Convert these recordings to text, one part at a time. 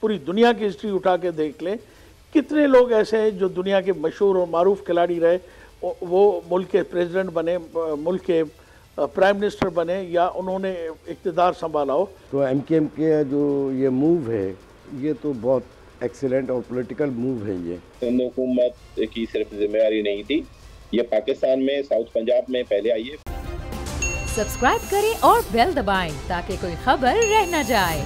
पूरी दुनिया की हिस्ट्री उठा के देख लें, कितने लोग ऐसे हैं जो दुनिया के मशहूर और मारूफ खिलाड़ी रहे, वो मुल्क के प्रेसिडेंट बने, मुल्क के प्राइम मिनिस्टर बने, या उन्होंने इक़्तिदार संभाला हो। तो एमकेएम के जो ये मूव है, ये तो बहुत एक्सीलेंट और पॉलिटिकल मूव है। ये सिंध हुकूमत की सिर्फ जिम्मेदारी नहीं थी, ये पाकिस्तान में साउथ पंजाब में पहले आई है। सब्सक्राइब करें और बेल दबाएं ताकि कोई खबर रह न जाए।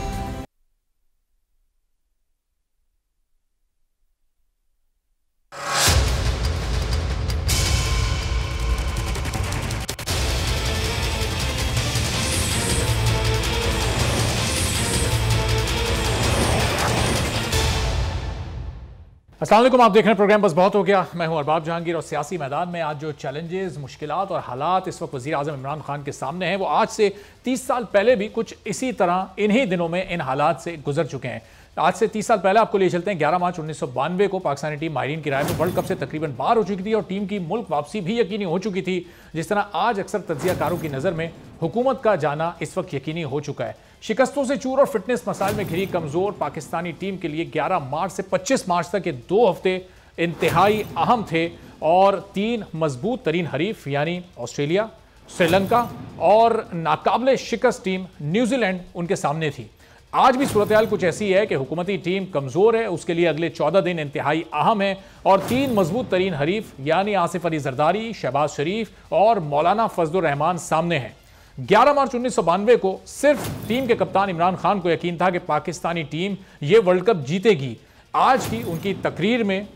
अस्सलाम वालेकुम, आप देख रहे हैं प्रोग्राम बस बहुत हो गया। मैं हूं अरबाब जहांगीर और सियासी मैदान में आज जो चैलेंजेस, मुश्किलात और हालात इस वक्त वज़ीर आज़म इमरान खान के सामने हैं, वो आज से 30 साल पहले भी कुछ इसी तरह इन्हीं दिनों में इन हालात से गुजर चुके हैं। आज से 30 साल पहले आपको ले चलते हैं। 11 मार्च 1992 को पाकिस्तानी टीम माहिरीन की राय में वर्ल्ड कप से तकरीबन बाहर हो चुकी थी और टीम की मुल्क वापसी भी यकीनी हो चुकी थी। जिस तरह आज अक्सर तज्जियाकारों की नज़र में हुकूमत का जाना इस वक्त यकीनी हो चुका है। शिकस्तों से चूर और फिटनेस मसाइल में घिरी कमजोर पाकिस्तानी टीम के लिए 11 मार्च से 25 मार्च तक ये 2 हफ्ते इंतहाई अहम थे और 3 मजबूत तरीन हरीफ यानी ऑस्ट्रेलिया, श्रीलंका और नाकाबिले शिकस्त टीम न्यूजीलैंड उनके सामने थी। आज भी सूरत हाल कुछ ऐसी है कि हुकूमती टीम कमजोर है, उसके लिए अगले 14 दिन इंतहाई अहम है और 3 मजबूत तरीन हरीफ यानी आसिफ अली जरदारी, शहबाज शरीफ और मौलाना फजलुर रहमान सामने हैं। 11 मार्च 1992 को सिर्फ टीम के कप्तान इमरान खान को यकीन था कि पाकिस्तानी टीम ये वर्ल्ड कप जीतेगी। आज की उनकी तकरीर में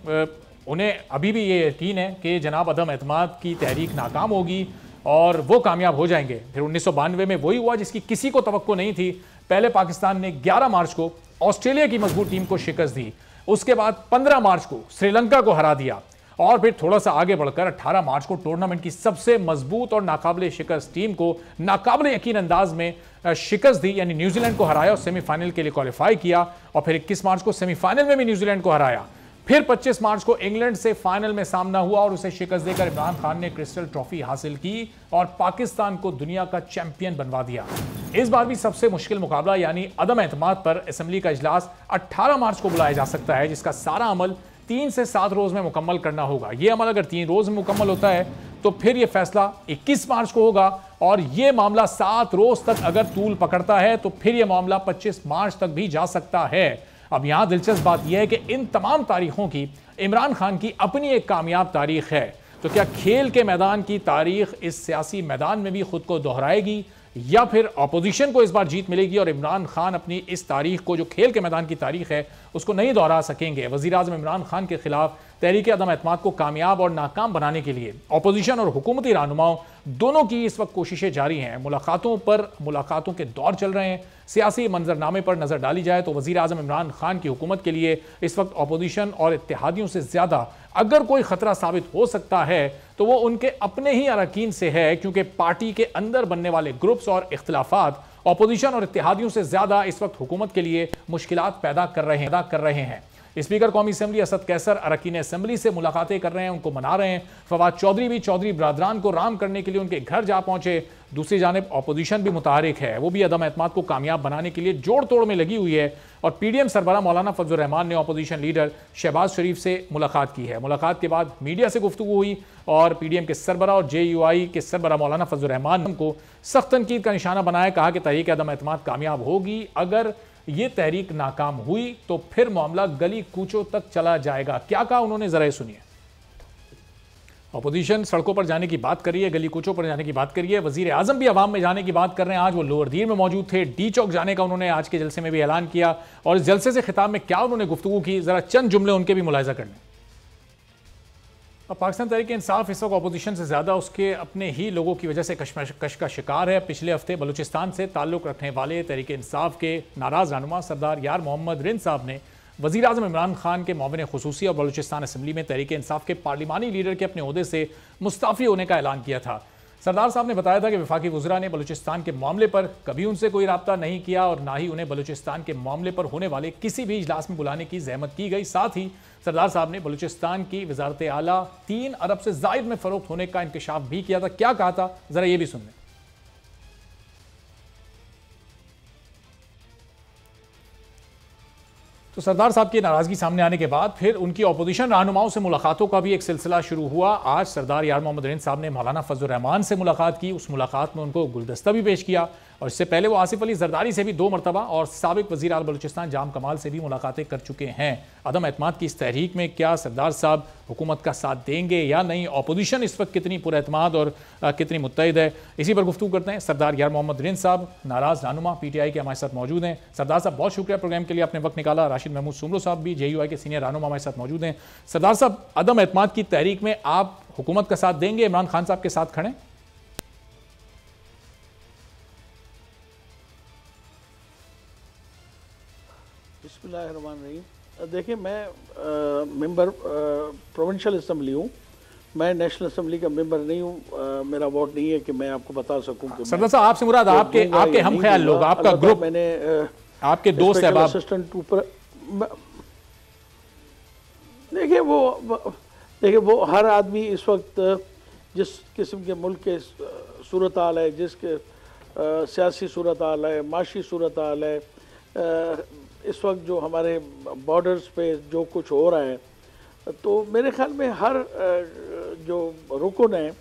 उन्हें अभी भी ये यकीन है कि जनाब अदम एतमाद की तहरीक नाकाम होगी और वो कामयाब हो जाएंगे। फिर 1992 में वही हुआ जिसकी किसी को तवक्को नहीं थी। पहले पाकिस्तान ने 11 मार्च को ऑस्ट्रेलिया की मजबूत टीम को शिकस्त दी, उसके बाद 15 मार्च को श्रीलंका को हरा दिया और फिर थोड़ा सा आगे बढ़कर 18 मार्च को टूर्नामेंट की सबसे मजबूत और नाकाबिले शिकस्त टीम को नाकाबिले यकीन अंदाज में शिकस्त दी, यानी न्यूजीलैंड को हराया और सेमीफाइनल के लिए क्वालिफाई किया और फिर 21 मार्च को सेमीफाइनल में भी न्यूजीलैंड को हराया। फिर 25 मार्च को इंग्लैंड से फाइनल में सामना हुआ और उसे शिकस्त देकर इमरान खान ने क्रिस्टल ट्रॉफी हासिल की और पाकिस्तान को दुनिया का चैंपियन बनवा दिया। इस बार भी सबसे मुश्किल मुकाबला यानी अदम एतमाद पर असेंबली का इजलास 18 मार्च को बुलाया जा सकता है, जिसका सारा अमल 3 से 7 रोज में मुकम्मल करना होगा। यह अमल अगर 3 रोज में मुकम्मल होता है तो फिर यह फैसला 21 मार्च को होगा और यह मामला 7 रोज तक अगर तूल पकड़ता है तो फिर यह मामला 25 मार्च तक भी जा सकता है। अब यहां दिलचस्प बात यह है कि इन तमाम तारीखों की इमरान खान की अपनी एक कामयाब तारीख है, तो क्या खेल के मैदान की तारीख इस सियासी मैदान में भी खुद को दोहराएगी या फिर अपोजिशन को इस बार जीत मिलेगी और इमरान खान अपनी इस तारीख को जो खेल के मैदान की तारीख है उसको नहीं दोहरा सकेंगे। वज़ीर आज़म इमरान खान के खिलाफ तहरीक अदम एतमाद को कामयाब और नाकाम बनाने के लिए अपोजिशन और हुकूमती रहनुमाओं दोनों की इस वक्त कोशिशें जारी हैं। मुलाकातों के दौर चल रहे हैं। सियासी मंजरनामे पर नजर डाली जाए तो वज़ीर आज़म इमरान खान की हुकूमत के लिए इस वक्त अपोजिशन और इत्तेहादियों से ज्यादा अगर कोई खतरा साबित हो सकता है तो वो उनके अपने ही अरकान से है, क्योंकि पार्टी के अंदर बनने वाले ग्रुप्स और इख्तिलाफात अपोजिशन और इत्तेहादियों से ज्यादा इस वक्त हुकूमत के लिए मुश्किलात पैदा कर रहे हैं। स्पीकर कौमी असेंबली असद कैसर अरकान असेंबली से मुलाकातें कर रहे हैं, उनको मना रहे हैं। फवाद चौधरी भी चौधरी बरादरान को राम करने के लिए उनके घर जा पहुंचे। दूसरी जानिब अपोजिशन भी मुतहरिक है, वो भी अदम एतमाद को कामयाब बनाने के लिए जोड़ तोड़ में लगी हुई है और पीडीएम सरबराह मौलाना फजलुर रहमान ने अपोजिशन लीडर शहबाज शरीफ से मुलाकात की है। मुलाकात के बाद मीडिया से गुफ्तगू हुई और पीडीएम के सरबराह और जेयूआई के सरबराह मौलाना फजलुर रहमान को सख्त तनकीद का निशाना बनाया। कहा कि तहरीक अदम एतमाद कामयाब होगी, अगर ये तहरीक नाकाम हुई तो फिर मामला गली कूचों तक चला जाएगा। क्या कहा उन्होंने, जरा सुनिए। अपोजिशन सड़कों पर जाने की बात करिए, गली कूचों पर जाने की बात करिए। वजीर आजम भी अवाम में जाने की बात कर रहे हैं। आज वो लोअर दीर में मौजूद थे। डी चौक जाने का उन्होंने आज के जलसे में भी ऐलान किया और इस जलसे से खिताब में क्या उन्होंने गुफ्तगू की, जरा चंद जुमले उनके भी मुलाहिजा कर लें। अब पाकिस्तान तहरीक इंसाफ इस वक्त अपोजिशन से ज़्यादा उसके अपने ही लोगों की वजह से कश का शिकार है। पिछले हफ्ते बलूचिस्तान से ताल्लुक़ रखने वाले तहरीक इंसाफ के नाराज़ रहनुमा सरदार यार मोहम्मद रिन साहब ने वज़ीर आज़म इमरान खान के मुआविन खुसूसी और बलूचिस्तान असम्बली में तहरीक इंसाफ के पार्लिमानी लीडर के अपने ओहदे से मुस्ताफ़ी होने का ऐलान किया था। सरदार साहब ने बताया था कि वफाकी वज़रा ने बलूचिस्तान के मामले पर कभी उनसे कोई रब्ता नहीं किया और ना ही उन्हें बलूचिस्तान के मामले पर होने वाले किसी भी इजलास में बुलाने की जहमत की गई। साथ ही सरदार साहब ने बलूचिस्तान की वजारत आला 3 अरब से जायद में फरोख्त होने का इंकशाफ भी किया था। क्या कहा था, जरा ये भी सुन लें। तो सरदार साहब की नाराजगी सामने आने के बाद फिर उनकी अपोजिशन रहनुमाओं से मुलाकातों का भी एक सिलसिला शुरू हुआ। आज सरदार यार मोहम्मद रिंद साहब ने मौलाना फजल रहमान से मुलाकात की। उस मुलाकात में उनको गुलदस्ता भी पेश किया और इससे पहले वो आसिफ अली जरदारी से भी 2 मरतबा और साबिक वज़ीर आला बलूचिस्तान जाम कमाल से भी मुलाकातें कर चुके हैं। अदम एतमाद की इस तहरीक में क्या सरदार साहब हुकूमत का साथ देंगे या नहीं? अपोजिशन इस वक्त कितनी पुरएतमाद और कितनी मुत्तहिद है, इसी पर गुफ्तगू करते हैं। सरदार यार मोहम्मद रिंद साहब नाराज रहनुमा PTI के हमारे साथ मौजूद हैं। सरदार साहब बहुत शुक्रिया प्रोग्राम के लिए आपने वक्त निकाला। राशिद महमूद सुमरो साहब भी JUI के सीनियर रहनुमा हमारे साथ मौजूद हैं। सरदार साहब, अदम एतमाद की तहरीक में आप हुकूमत का साथ देंगे, इमरान खान साहब के साथ खड़े? बिस्मिल्लाहिर्रहमानिर्रहीम। देखिए, मैं मेंबर प्रोविंशियल असम्बली हूँ, मैं नेशनल असम्बली का मेंबर नहीं हूँ। मेरा वोट नहीं है कि मैं आपको बता सकूँ कि सरदार साहब, आपसे मुराद आपके हम ख्याल लोग, आपका ग्रुप, मैंने आपके दोस्त है असिस्टेंट ऊपर। देखिए वो हर आदमी इस वक्त जिस किस्म के मुल्क के सूरत हाल है, जिसके सियासी सूरत हाल है, माशी सूरत हाल है, इस वक्त जो हमारे बॉर्डर्स पे जो कुछ हो रहा है, तो मेरे ख्याल में हर जो रुकन है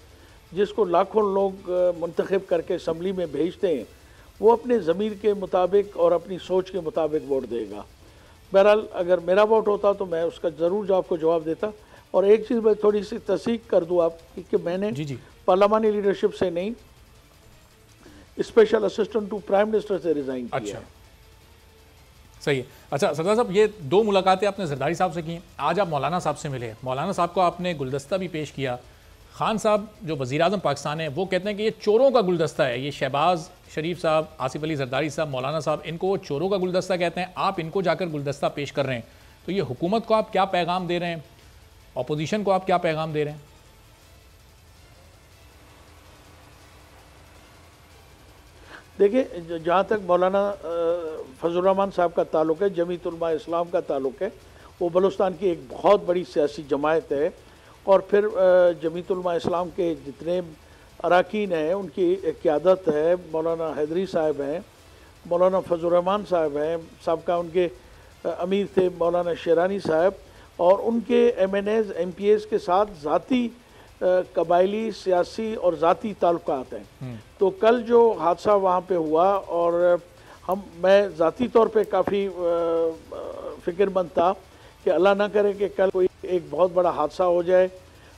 जिसको लाखों लोग मुंतखब करके असम्बली में भेजते हैं, वो अपने ज़मीर के मुताबिक और अपनी सोच के मुताबिक वोट देगा। बहरहाल अगर मेरा वोट होता तो मैं उसका ज़रूर आपको जवाब देता। और एक चीज़ मैं थोड़ी सी तस्दीक कर दूँ आप कि मैंने पार्लियामानी लीडरशिप से नहीं, special assistant to prime minister से रिज़ाइन किया। सही है। अच्छा सरदार साहब, ये 2 मुलाकातें आपने जरदारी साहब से की, आज आप मौलाना साहब से मिले, मौलाना साहब को आपने गुलदस्ता भी पेश किया। खान साहब जो वज़ीर आज़म पाकिस्तान है, वो कहते हैं कि ये चोरों का गुलदस्ता है। ये शहबाज शरीफ साहब, आसिफ अली जरदारी साहब, मौलाना साहब, इनको वो चोरों का गुलदस्ता कहते हैं। आप इनको जाकर गुलदस्ता पेश कर रहे हैं, तो ये हुकूमत को आप क्या पैगाम दे रहे हैं, अपोजिशन को आप क्या पैगाम दे रहे हैं? देखिए, जहाँ तक मौलाना फजल रहमान साहब का ताल्लुक़ है, जमीयत उलमा इस्लाम का ताल्लुक़ है, वो बलूचिस्तान की एक बहुत बड़ी सियासी जमायत है। और फिर जमीयत उलमा इस्लाम के जितने अरकान हैं उनकी क़यादत है, मौलाना हैदरी साहब हैं, मौलाना फजल रहमान साहब हैं, सबका उनके अमीर थे मौलाना शेरानी साहब, और उनके MNAs MPAs के साथ ज़ाती कबायली सियासी और ज़ाती ताल्लुकात हैं। तो कल जो हादसा वहाँ पे हुआ, और मैं ज़ाती तौर पे काफ़ी फ़िक्रमंद था कि अल्लाह ना करे कि कल कोई एक बहुत बड़ा हादसा हो जाए।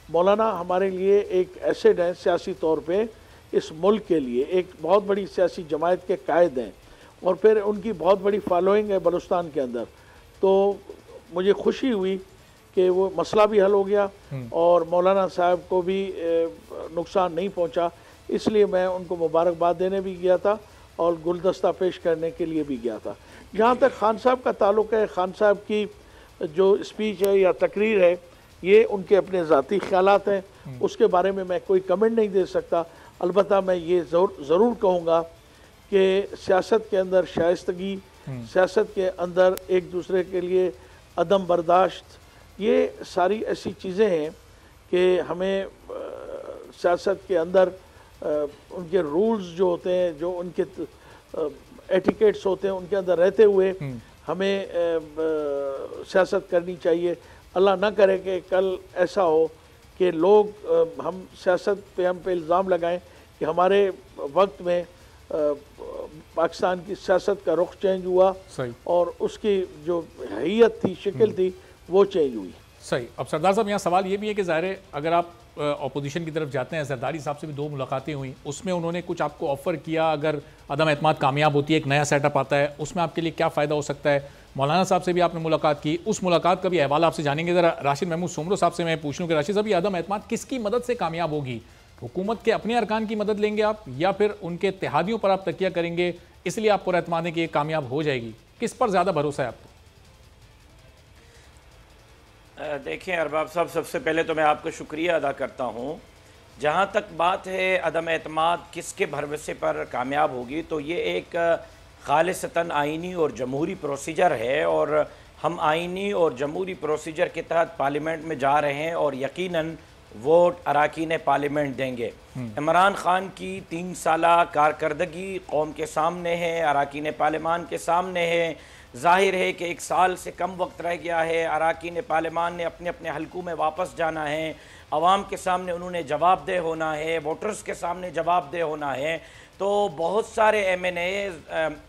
मौलाना हमारे लिए एक एसेट है सियासी तौर पे, इस मुल्क के लिए एक बहुत बड़ी सियासी जमायत के कायद हैं, और फिर उनकी बहुत बड़ी फॉलोइंग है बलूचिस्तान के अंदर। तो मुझे खुशी हुई कि वो मसला भी हल हो गया और मौलाना साहब को भी नुकसान नहीं पहुंचा, इसलिए मैं उनको मुबारकबाद देने भी गया था और गुलदस्ता पेश करने के लिए भी गया था। जहाँ तक खान साहब का ताल्लुक़ है, खान साहब की जो स्पीच है या तकरीर है, ये उनके अपने ज़ाती ख़यालात हैं, उसके बारे में मैं कोई कमेंट नहीं दे सकता। अलबत्ता मैं ये ज़रूर कहूँगा कि सियासत के अंदर शाइस्तगी, सियासत के अंदर एक दूसरे के लिए अदम बर्दाश्त, ये सारी ऐसी चीज़ें हैं कि हमें सियासत के अंदर उनके रूल्स जो होते हैं, जो उनके एटिकेट्स होते हैं, उनके अंदर रहते हुए हमें सियासत करनी चाहिए। अल्लाह ना करे कि कल ऐसा हो कि लोग हम सियासत पे हम पे इल्ज़ाम लगाएं कि हमारे वक्त में पाकिस्तान की सियासत का रुख चेंज हुआ और उसकी जो हैयत थी, शक्ल थी, वो चेंज हुई। सही। अब सरदार साहब, यहाँ सवाल ये भी है कि ज़ाहिर है अगर आप अपोजिशन की तरफ जाते हैं, जरदारी साहब से भी 2 मुलाकातें हुई, उसमें उन्होंने कुछ आपको ऑफ़र किया, अगर अदम एतमाद कामयाब होती है, एक नया सेटअप आता है, उसमें आपके लिए क्या फ़ायदा हो सकता है? मौलाना साहब से भी आपने मुलाकात की, उस मुलाकात का भी अहवाल आपसे जानेंगे। ज़रा राशिद महमूद सुमरो साहब से मैं पूछ लूँ कि राशिद साहब, ये अदम एतमाद किसकी मदद से कामयाब होगी? हुकूमत के अपने अरकान की मदद लेंगे आप, या फिर उनके इत्तेहादियों पर आप तकिया करेंगे, इसलिए आप पुरएतमाद हैं कि ये कामयाब हो जाएगी? किस पर ज़्यादा भरोसा है आपको? देखें अरबाब साहब, सबसे पहले तो मैं आपका शुक्रिया अदा करता हूँ। जहाँ तक बात है अदम एतमाद किसके भरोसे पर कामयाब होगी, तो ये एक खालिसतन आइनी और जमहूरी प्रोसीजर है, और हम आइनी और जमहूरी प्रोसीजर के तहत पार्लियामेंट में जा रहे हैं और यकीनन वोट अरकान पार्लियामेंट देंगे। इमरान खान की 3 साला कारकर्दगी कौम के सामने है, अरकान पार्लियामान के सामने है। जाहिर है कि 1 साल से कम वक्त रह गया है, अरकान पार्लियामान ने अपने अपने हलकों में वापस जाना है, अवाम के सामने उन्होंने जवाबदेह होना है, वोटर्स के सामने जवाबदेह होना है। तो बहुत सारे MNA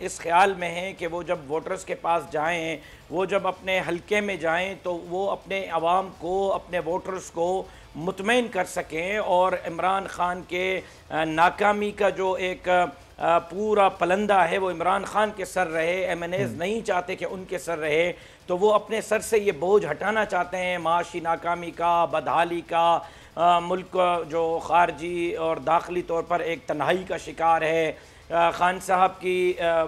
इस ख्याल में हैं कि वो जब वोटर्स के पास जाएं, वो जब अपने हलके में जाएं तो वो अपने अवाम को, अपने वोटर्स को मुतमईन कर सकें और इमरान ख़ान के नाकामी का जो एक पूरा पलंदा है वो इमरान ख़ान के सर रहे। MNAs नहीं चाहते कि उनके सर रहे, तो वो अपने सर से ये बोझ हटाना चाहते हैं माशी नाकामी का, बदहाली का, मुल्क जो ख़ारजी और दाखिली तौर पर एक तन्हाई का शिकार है। ख़ान साहब की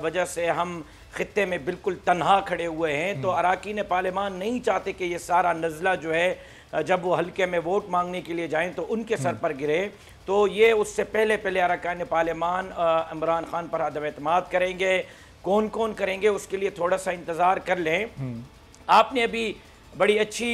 वजह से हम ख़ित्ते में बिल्कुल तन्हा खड़े हुए हैं। तो अरकान पार्लियामान नहीं चाहते कि ये सारा नज़ला जो है जब वो हल्के में वोट मांगने के लिए जाएं तो उनके सर पर गिरे। तो ये उससे पहले अरकान पार्लियामान इमरान ख़ान पर अदम एतमाद करेंगे। कौन कौन करेंगे उसके लिए थोड़ा सा इंतज़ार कर लें। आपने अभी बड़ी अच्छी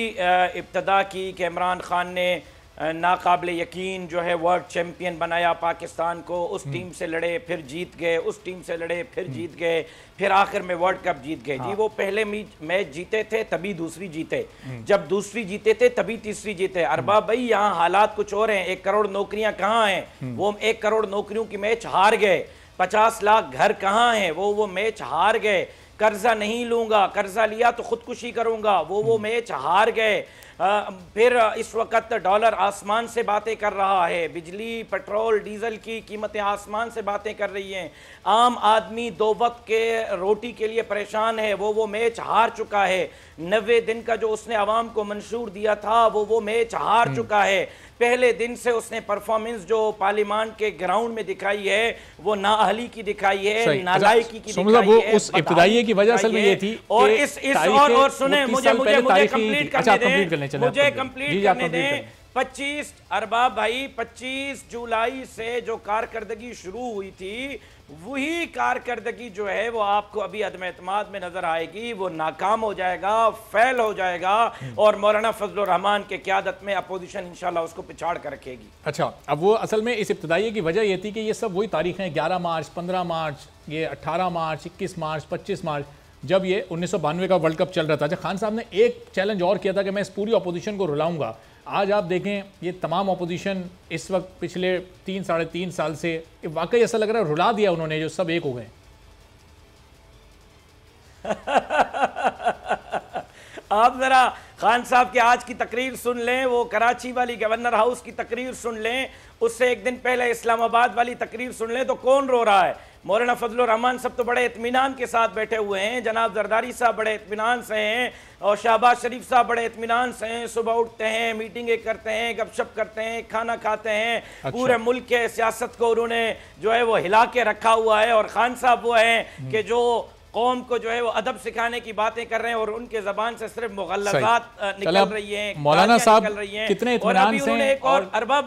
इब्तदा की कि इमरान ख़ान ने नाकाबिल यकीन जो है वर्ल्ड चैम्पियन बनाया पाकिस्तान को, उस टीम से लड़े फिर जीत गए, उस टीम से लड़े फिर जीत गए, फिर आखिर में वर्ल्ड कप जीत गए। जी वो पहले मैच जीते थे तभी दूसरी जीते, जब दूसरी जीते थे तभी तीसरी जीते। अरबाब भाई यहाँ हालात कुछ और हैं। 1 करोड़ नौकरियां कहाँ हैं? वो 1 करोड़ नौकरियों की मैच हार गए। 50 लाख घर कहाँ हैं? वो मैच हार गए। कर्जा नहीं लूंगा, कर्जा लिया तो खुदकुशी करूंगा, वो मैच हार गए। फिर इस वक्त डॉलर आसमान से बातें कर रहा है, बिजली पेट्रोल डीजल की कीमतें आसमान से बातें कर रही हैं। आम आदमी 2 वक्त के रोटी के लिए परेशान है, वो मैच हार चुका है। 90 दिन का जो उसने आवाम को मंशूर दिया था वो मैच हार चुका है। पहले दिन से उसने परफॉर्मेंस जो पार्लियामान के ग्राउंड में दिखाई है वो नाअहली की दिखाई है, नालायकी की दिखाई है। उस इब्तिदाई की वजह असल में ये थी और और सुने मुझे कंप्लीट करने दें। 25 अरबाब भाई 25 जुलाई से जो कारकर्दगी शुरू हुई थी वही कारकर्दगी जो है वो आपको अभी अदम एतमाद में नजर आएगी, वो नाकाम हो जाएगा, फेल हो जाएगा और मौलाना फजल रहमान के क़यादत में अपोजिशन इंशाल्लाह उसको पिछाड़ कर रखेगी। अच्छा, अब वो असल में इस इब्तिदाई की वजह ये थी कि ये सब वही तारीखें 11 मार्च 15 मार्च ये 18 मार्च 21 मार्च 25 मार्च जब ये 1992 का वर्ल्ड कप चल रहा था। अच्छा, खान साहब ने एक चैलेंज और किया था कि मैं इस पूरी अपोजिशन को रुलाऊंगा। आज आप देखें ये तमाम अपोजिशन इस वक्त पिछले 3 साढ़े 3 साल से वाकई ऐसा लग रहा है रुला दिया उन्होंने, जो सब एक हो गए। आप जरा खान साहब के आज की तकरीर सुन लें, वो कराची वाली गवर्नर हाउस की तकरीर सुन लें, उससे एक दिन पहले इस्लामाबाद वाली तकरीर सुन लें तो कौन रो रहा है। मौलाना फजल रहमान सब तो बड़े इत्मीनान के साथ बैठे हुए हैं, जनाब जरदारी साहब बड़े इत्मीनान से हैं और शहबाज शरीफ साहब बड़े इत्मीनान से हैं। सुबह उठते हैं, मीटिंगें करते हैं, गपशप करते हैं, खाना खाते हैं। अच्छा। पूरे मुल्क के सियासत को उन्होंने जो है वो हिला के रखा हुआ है। और खान साहब वो हैं कि जो कौम को जो है वो अदब सिखाने की बातें कर रहे हैं और उनके जबान से सिर्फ मुगल्लज़ात निकल रही हैं, मौलाना साहब कितने इत्मीनान से हैं। और अरबाब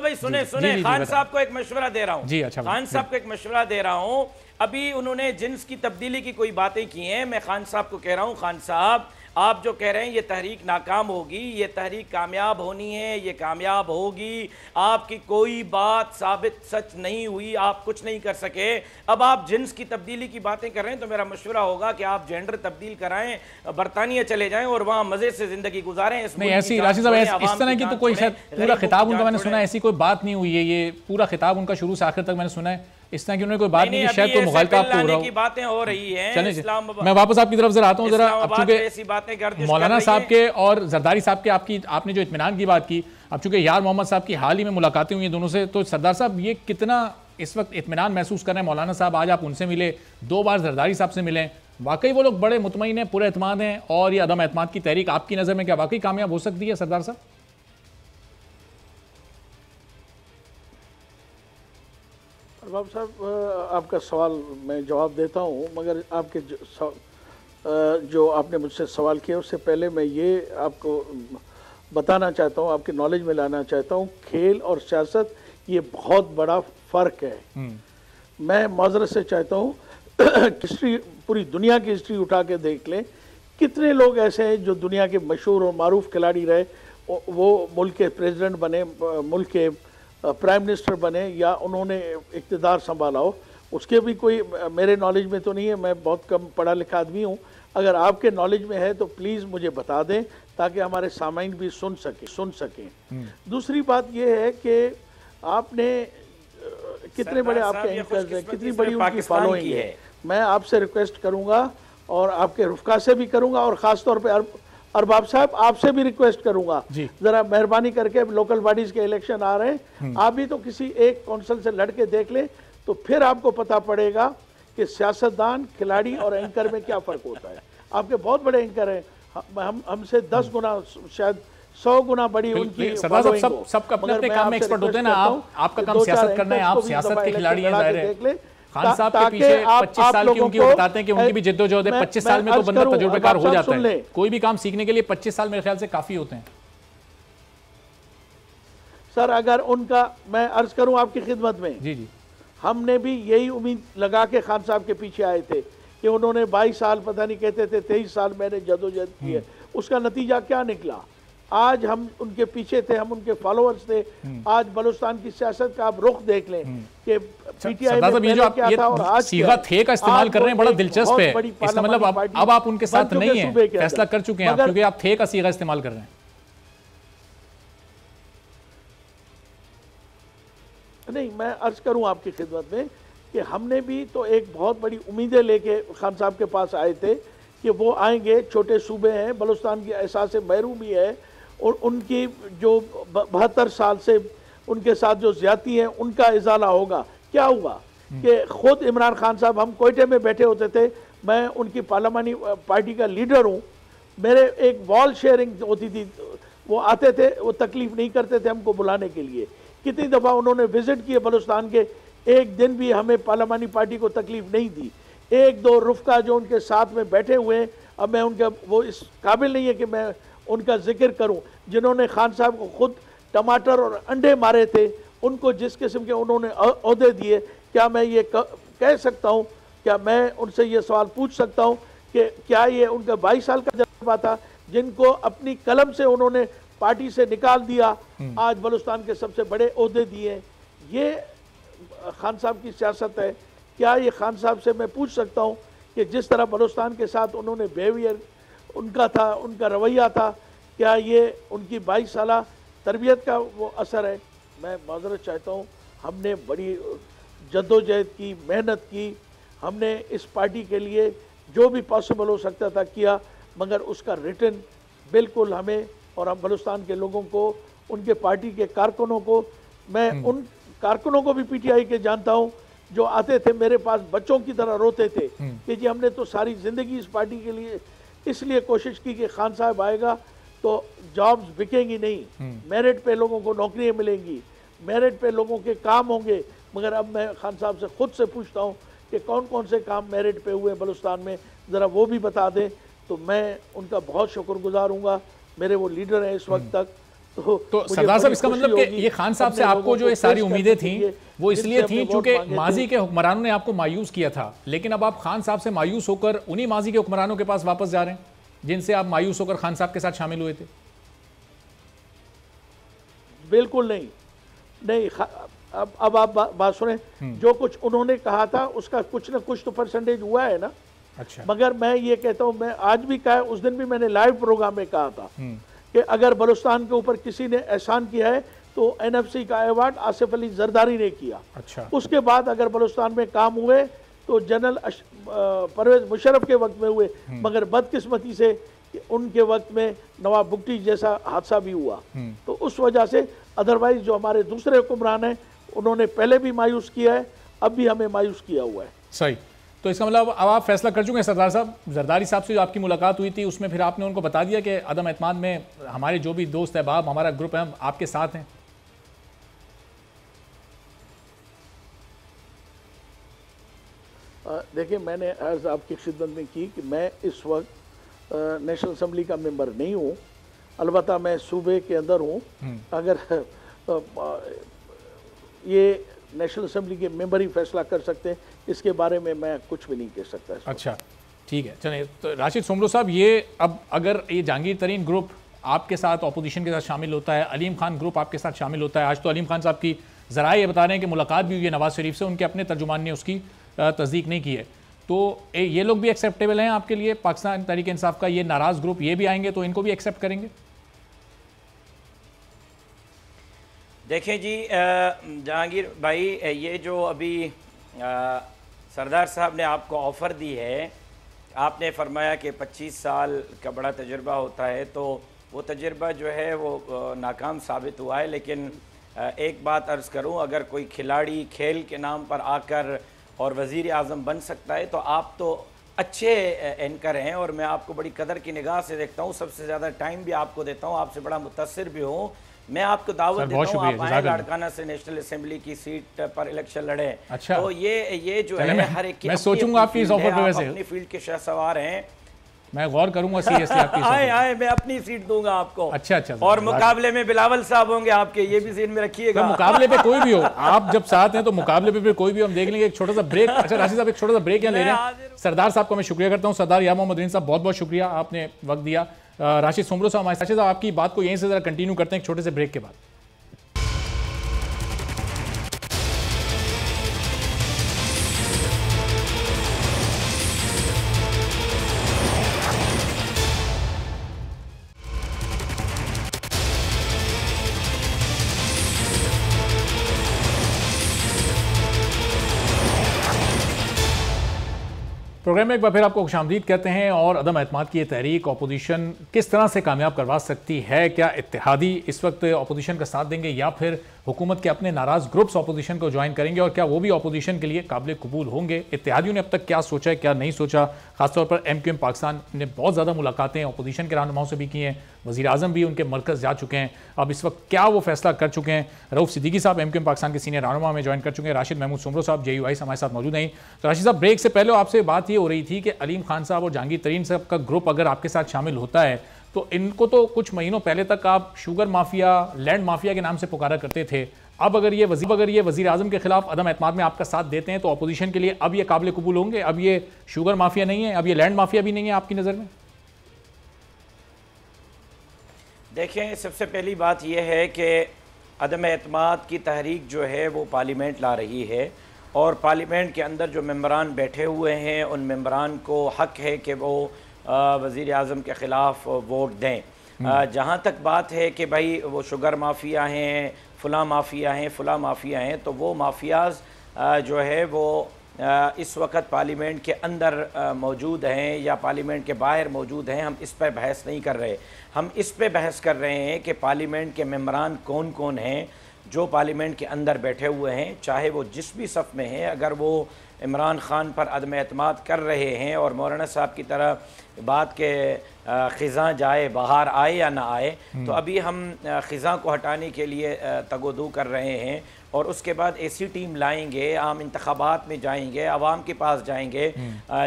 भाई सुने खान साहब को एक मशवरा दे रहा हूँ, खान साहब को एक मशवरा दे रहा हूँ। अभी उन्होंने जिन्स की तब्दीली की कोई बातें की हैं, मैं खान साहब को कह रहा हूँ, खान साहब आप जो कह रहे हैं ये तहरीक नाकाम होगी, ये तहरीक कामयाब होनी है, ये कामयाब होगी। आपकी कोई बात साबित सच नहीं हुई, आप कुछ नहीं कर सके। अब आप जिन्स की तब्दीली की बातें कर रहे हैं तो मेरा मशवरा होगा कि आप जेंडर तब्दील कराएं, बरतानिया चले जाएं और वहाँ मजे से जिंदगी गुजारें। नहीं ऐसी राशिद साहब इस तरह की तो कोई शायद पूरा खिताब उनका मैंने सुना है, ऐसी कोई बात नहीं हुई है। ये पूरा खिताब उनका शुरू से आखिर तक मैंने सुना है, इस तरह की उन्होंने कोई बात नहीं की। शायद कोई मुखालफा आपको हो रहा हो, बातें हो रही हैं। मैं वापस आपकी तरफ जरा आता हूँ जरा। अब चूंकि मौलाना साहब के और जरदारी साहब के आपने जो इत्मीनान की बात की, अब चूंकि यार मोहम्मद साहब की हाल ही में मुलाकातें हुई हैं दोनों से, तो सरदार साहब ये कितना इस वक्त इत्मीनान महसूस कर रहे हैं? मौलाना साहब आज आप उनसे मिले, 2 बार जरदारी साहब से मिले, वाकई वो लोग बड़े मुतमईन हैं, पूरे एतमाद हैं और ये अदम एतमाद की तहरीक आपकी नज़र में क्या वाकई कामयाब हो सकती है सरदार साहब? अरबाब साहब आपका सवाल मैं जवाब देता हूँ, मगर आपके जो आपने मुझसे सवाल किया उससे पहले मैं ये आपको बताना चाहता हूँ, आपकी नॉलेज में लाना चाहता हूँ, खेल और सियासत ये बहुत बड़ा फ़र्क है। मैं माजरत से चाहता हूँ हिस्ट्री, पूरी दुनिया की हिस्ट्री उठा के देख लें, कितने लोग ऐसे हैं जो दुनिया के मशहूर और मारूफ खिलाड़ी रहे, वो मुल्क के प्रेसिडेंट बने, मुल्क के प्राइम मिनिस्टर बने या उन्होंने इक़्तिदार संभाला हो, उसके भी कोई मेरे नॉलेज में तो नहीं है, मैं बहुत कम पढ़ा लिखा आदमी हूँ। अगर आपके नॉलेज में है तो प्लीज़ मुझे बता दें ताकि हमारे सामाइन भी सुन सकें। दूसरी बात यह है कि आपने कितने बड़े आपके एंकर्स हैं, कितनी बड़ी उनकी फॉलोइंग है। मैं आपसे रिक्वेस्ट करूंगा और आपके रुफका से भी करूंगा और ख़ास तौर पे अरबाब साहब आपसे भी रिक्वेस्ट करूंगा, ज़रा मेहरबानी करके लोकल बॉडीज़ के इलेक्शन आ रहे हैं, आप भी तो किसी एक कौंसिल से लड़के देख लें तो फिर आपको पता पड़ेगा कि सियासतदान, खिलाड़ी और एंकर में क्या फ़र्क होता है। आपके बहुत बड़े एंकर हैं, हमसे 10 गुना शायद 100 गुना बड़ी उनकी सरदार साहब सबका अपने अपने काम में एक्सपर्ट होते हैं ना। आपका काम सियासत करना है, आप सियासत के खिलाड़ी हैं। खान साहब के पीछे 25 साल की उनकी वो बताते हैं कि उनकी भी जिद्दोजहद है। 25 साल में तो बंदा तजुर्बेकार हो जाता है। कोई भी काम सीखने के लिए 25 साल मेरे ख्याल से काफी होते हैं। सर अगर उनका मैं अर्ज करूं आपकी खिदमत में, जी हमने भी यही उम्मीद लगा के खान साहब के पीछे आए थे कि उन्होंने 22 साल पता नहीं कहते थे 23 साल मैंने जदोजहद की है। उसका नतीजा क्या निकला? आज हम उनके पीछे थे, हम उनके फॉलोअर्स थे। आज बलूचिस्तान की सियासत का आप रुख देख लें कि पीटीआई में पहले क्या था और आज सीगा थे का इस्तेमाल कर रहे हैं, बड़ा दिलचस्प है। इसका मतलब अब आप उनके साथ नहीं हैं, फैसला कर चुके हैं क्योंकि आप थे का सीगा इस्तेमाल कर रहे हैं। नहीं, मैं अर्ज करूं आपकी खिदमत में कि हमने भी तो एक बहुत बड़ी उम्मीदें लेके खान साहब के पास आए थे कि वो आएंगे, छोटे सूबे हैं, बलूचिस्तान की एहसास महरूमी है और उनकी जो 72 साल से उनके साथ जो ज्यादती है उनका इजाला होगा। क्या हुआ कि खुद इमरान खान साहब, हम कोयटे में बैठे होते थे, मैं उनकी पार्लियामानी पार्टी का लीडर हूँ, मेरे एक वॉल शेयरिंग होती थी, वो आते थे, वो तकलीफ नहीं करते थे हमको बुलाने के लिए। कितनी दफ़ा उन्होंने विजिट किए बलूचिस्तान के, एक दिन भी हमें पार्लियामानी पार्टी को तकलीफ नहीं दी। एक दो रुफका जो उनके साथ में बैठे हुए हैं, अब मैं उनका वो इस काबिल नहीं है कि मैं उनका जिक्र करूं, जिन्होंने खान साहब को खुद टमाटर और अंडे मारे थे, उनको जिस किस्म के उन्होंने ओहदे दिए, क्या मैं ये कह सकता हूं, क्या मैं उनसे ये सवाल पूछ सकता हूं कि क्या ये उनका 22 साल का जज्बा था जिनको अपनी कलम से उन्होंने पार्टी से निकाल दिया, आज बलूचिस्तान के सबसे बड़े ओहदे दिए? ये खान साहब की सियासत है? क्या ये खान साहब से मैं पूछ सकता हूँ कि जिस तरह बलूचिस्तान के साथ उन्होंने बिहेवियर उनका था, उनका रवैया था, क्या ये उनकी 22 साला तरबियत का वो असर है? मैं माजरत चाहता हूँ, हमने बड़ी जद्दोजहद की, मेहनत की, हमने इस पार्टी के लिए जो भी पॉसिबल हो सकता था किया, मगर उसका रिटर्न बिल्कुल हमें और हम बलूचिस्तान के लोगों को, उनके पार्टी के कारकुनों को, मैं उन कारकुनों को भी पीटीआई के जानता हूँ जो आते थे मेरे पास बच्चों की तरह रोते थे कि जी हमने तो सारी ज़िंदगी इस पार्टी के लिए इसलिए कोशिश की कि खान साहब आएगा तो जॉब्स बिकेंगी नहीं, मेरिट पे लोगों को नौकरियां मिलेंगी, मेरिट पे लोगों के काम होंगे। मगर अब मैं खान साहब से खुद से पूछता हूँ कि कौन कौन से काम मेरिट पे हुए बलूचिस्तान में, ज़रा वो भी बता दें तो मैं उनका बहुत शुक्रगुजार हूँगा। मेरे वो लीडर हैं इस वक्त तक। तो सरदार साहब, इसका मतलब कि ये खान साहब से आपको जो ये सारी उम्मीदें थी वो इसलिए थी क्योंकि माजी के हुक्मरानों ने आपको मायूस किया था, लेकिन अब आप खान साहब से मायूस होकर उन्हीं माजी के हुक्मरानों के पास वापस जा रहे हैं जिनसे आप मायूस होकर खान साहब के साथ शामिल हुए थे? बिल्कुल नहीं, नहीं। अब आप बात सुने, जो कुछ उन्होंने कहा था उसका कुछ ना कुछ तो परसेंटेज हुआ है ना। अच्छा। मगर मैं ये कहता हूँ, मैं आज भी कहा, उस दिन भी मैंने लाइव प्रोग्राम में कहा था कि अगर बलूचिस्तान के ऊपर किसी ने एहसान किया है तो एनएफसी का अवार्ड आसिफ अली जरदारी ने किया। अच्छा। उसके बाद अगर बलूचिस्तान में काम हुए तो जनरल परवेज मुशर्रफ के वक्त में हुए, मगर बदकिस्मती से उनके वक्त में नवाब भुट्टो जैसा हादसा भी हुआ। तो उस वजह से अदरवाइज जो हमारे दूसरे हुक्मरान हैं उन्होंने पहले भी मायूस किया है, अब भी हमें मायूस किया हुआ है। सही। तो इसका मतलब अब आप फैसला कर चुके हैं सरदार साहब, जरदारी साहब से जो आपकी मुलाकात हुई थी उसमें फिर आपने उनको बता दिया कि अदम एतमाद में हमारे जो भी दोस्त अहबाब, हमारा ग्रुप है, हम आपके साथ हैं? देखिए, मैंने अर्ज आपकी खिदमत में की कि मैं इस वक्त नेशनल असम्बली का मेंबर नहीं हूँ, अलबत्ता मैं सूबे के अंदर हूँ। अगर ये नेशनल असम्बली के मेंबर ही फैसला कर सकते हैं, इसके बारे में मैं कुछ भी नहीं कह सकता। अच्छा, ठीक है। चलिए, तो राशिद सोमरो साहब, ये अब अगर ये जहांगीर तरीन ग्रुप आपके साथ अपोजिशन के साथ शामिल होता है, अलीम खान ग्रुप आपके साथ शामिल होता है, आज तो अलीम खान साहब की ज़राए ये बता रहे हैं कि मुलाकात भी हुई है नवाज शरीफ से, उनके अपने तर्जुमान ने उसकी तस्दीक नहीं की है, तो ये लोग भी एक्सेप्टेबल हैं आपके लिए? पाकिस्तान तहरीक इंसाफ का ये नाराज़ ग्रुप, ये भी आएंगे तो इनको भी एक्सेप्ट करेंगे? देखें जी जहांगीर भाई, ये जो अभी सरदार साहब ने आपको ऑफ़र दी है, आपने फरमाया कि 25 साल का बड़ा तजुर्बा होता है, तो वो तजुर्बा जो है वो नाकाम साबित हुआ है। लेकिन एक बात अर्ज़ करूं, अगर कोई खिलाड़ी खेल के नाम पर आकर और वज़ीर आज़म बन सकता है तो आप तो अच्छे एंकर हैं और मैं आपको बड़ी कदर की निगाह से देखता हूँ, सबसे ज़्यादा टाइम भी आपको देता हूँ, आपसे बड़ा मुतासिर भी हूँ। मैं आपको दावत देता हूँ आप आए लाड़काना से नेशनल असेंबली की सीट पर इलेक्शन लड़े। अच्छा, तो ये जो है हर एक की मैं सोचूंगा आपकी इस ऑफर पे, वैसे अपनी फील्ड के शहसवार हैं, मैं गौर करूंगा सीरियसली आपकी आए मैं अपनी सीट दूंगा आपको। अच्छा, और मुकाबले में बिलावल साहब होंगे आपके, ये भी सीन में रखिएगा। तो मुकाबले पे कोई भी हो, आप जब साथ हैं तो मुकाबले पे कोई भी, हम देख लेंगे। एक छोटा सा ब्रेक। अच्छा राशिद साहब, एक छोटा सा ब्रेक यहाँ ले रहे हैं। सरदार साहब को मैं शुक्रिया करता हूँ, सरदार या मोहम्मद साहब, बहुत बहुत शुक्रिया, आपने वक्त दिया। राशिद सोमरो साहब, राशिद साहब आपकी बात को यहीं से जरा कंटिन्यू करते हैं एक छोटे से ब्रेक के बाद। प्रोग्राम में एक बार फिर आपको खुशामदीद कहते हैं। और अदम एतमाद की ये तहरीक अपोजिशन किस तरह से कामयाब करवा सकती है? क्या इत्तेहादी इस वक्त अपोजिशन का साथ देंगे या फिर हुकूमत के अपने नाराज़ ग्रुप्स अपोजिशन को ज्वाइन करेंगे? और क्या वो भी अपोजिशन के लिए काबिल कबूल होंगे? इत्तेहादियों ने अब तक क्या सोचा है, क्या नहीं सोचा? खासतौर पर MQM पाकिस्तान ने बहुत ज़्यादा मुलाकातें अपोजिशन के रहनुमाओं से भी की हैं, वज़ीर आज़म भी उनके मरकज़ जा चुके हैं। अब इस वक्त क्या वो फैसला कर चुके हैं? रऊफ सिद्दीकी साहब MQM पाकिस्तान के सीनियर रहनुमा में ज्वाइन कर चुके हैं। राशिद महमूद सोमरो साहब JUI हमारे साथ मौजूद हैं। तो राशिद साहब, ब्रेक से पहले आपसे बात ये हो रही थी कि अलीम खान साहब और जहांगीर तरीन साहब का ग्रुप अगर आपके साथ शामिल होता है तो इनको तो कुछ महीनों पहले तक आप शुगर माफिया, लैंड माफिया के नाम से पुकारा करते थे। अब अगर ये वज़ीर आज़म के खिलाफ अदम एतमाद में आपका साथ देते हैं तो अपोजिशन के लिए अब ये काबिल कबूल होंगे? अब ये शुगर माफिया नहीं है, अब ये लैंड माफिया भी नहीं है आपकी नज़र में? देखें, सबसे पहली बात यह है कि अदम एतमाद की तहरीक जो है वो पार्लियामेंट ला रही है और पार्लियामेंट के अंदर जो मेंबरान बैठे हुए हैं उन मेंबरान को हक है कि वो वज़ीर आज़म के ख़िलाफ़ वोट दें। जहाँ तक बात है कि भाई वो शुगर माफिया हैं, फ़ुला माफिया हैं, फ़ुला माफिया हैं, तो वो माफियाज़ जो है वो इस वक्त पार्लियामेंट के अंदर मौजूद हैं या पार्लियामेंट के बाहर मौजूद हैं। हम इस पर बहस नहीं कर रहे, हम इस पर बहस कर रहे हैं कि पार्लियामेंट के मेंबरान कौन कौन हैं जो पार्लियामेंट के अंदर बैठे हुए हैं, चाहे वो जिस भी सफ़ में हैं। अगर वो इमरान ख़ान पर अदम एतमाद कर रहे हैं और मौलाना साहब की तरह बात के ख़िज़ा जाए बाहर आए या ना आए, तो अभी हम ख़िज़ा को हटाने के लिए तगोदू कर रहे हैं और उसके बाद ऐसी टीम लाएंगे, आम इंतखाबात में जाएंगे, आवाम के पास जाएंगे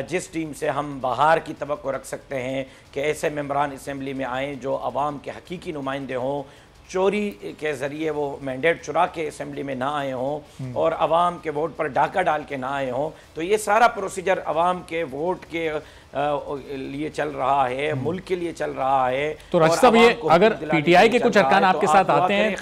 जिस टीम से हम बाहर की तवक्को रख सकते हैं कि ऐसे मेंबरान असम्बली में आएँ जो आवाम के हकीकी नुमाइंदे हों, चोरी के ज़रिए वो मैंडेट चुरा के असम्बली में ना आए हों और आवाम के वोट पर डाका डाल के ना आए हों। तो ये सारा प्रोसीजर आवाम के वोट के लिए चल रहा है, मुल्क के लिए चल रहा है। तो राशिद साहब, ये अगर PTI के कुछ अरकान आपके साथ आते हैं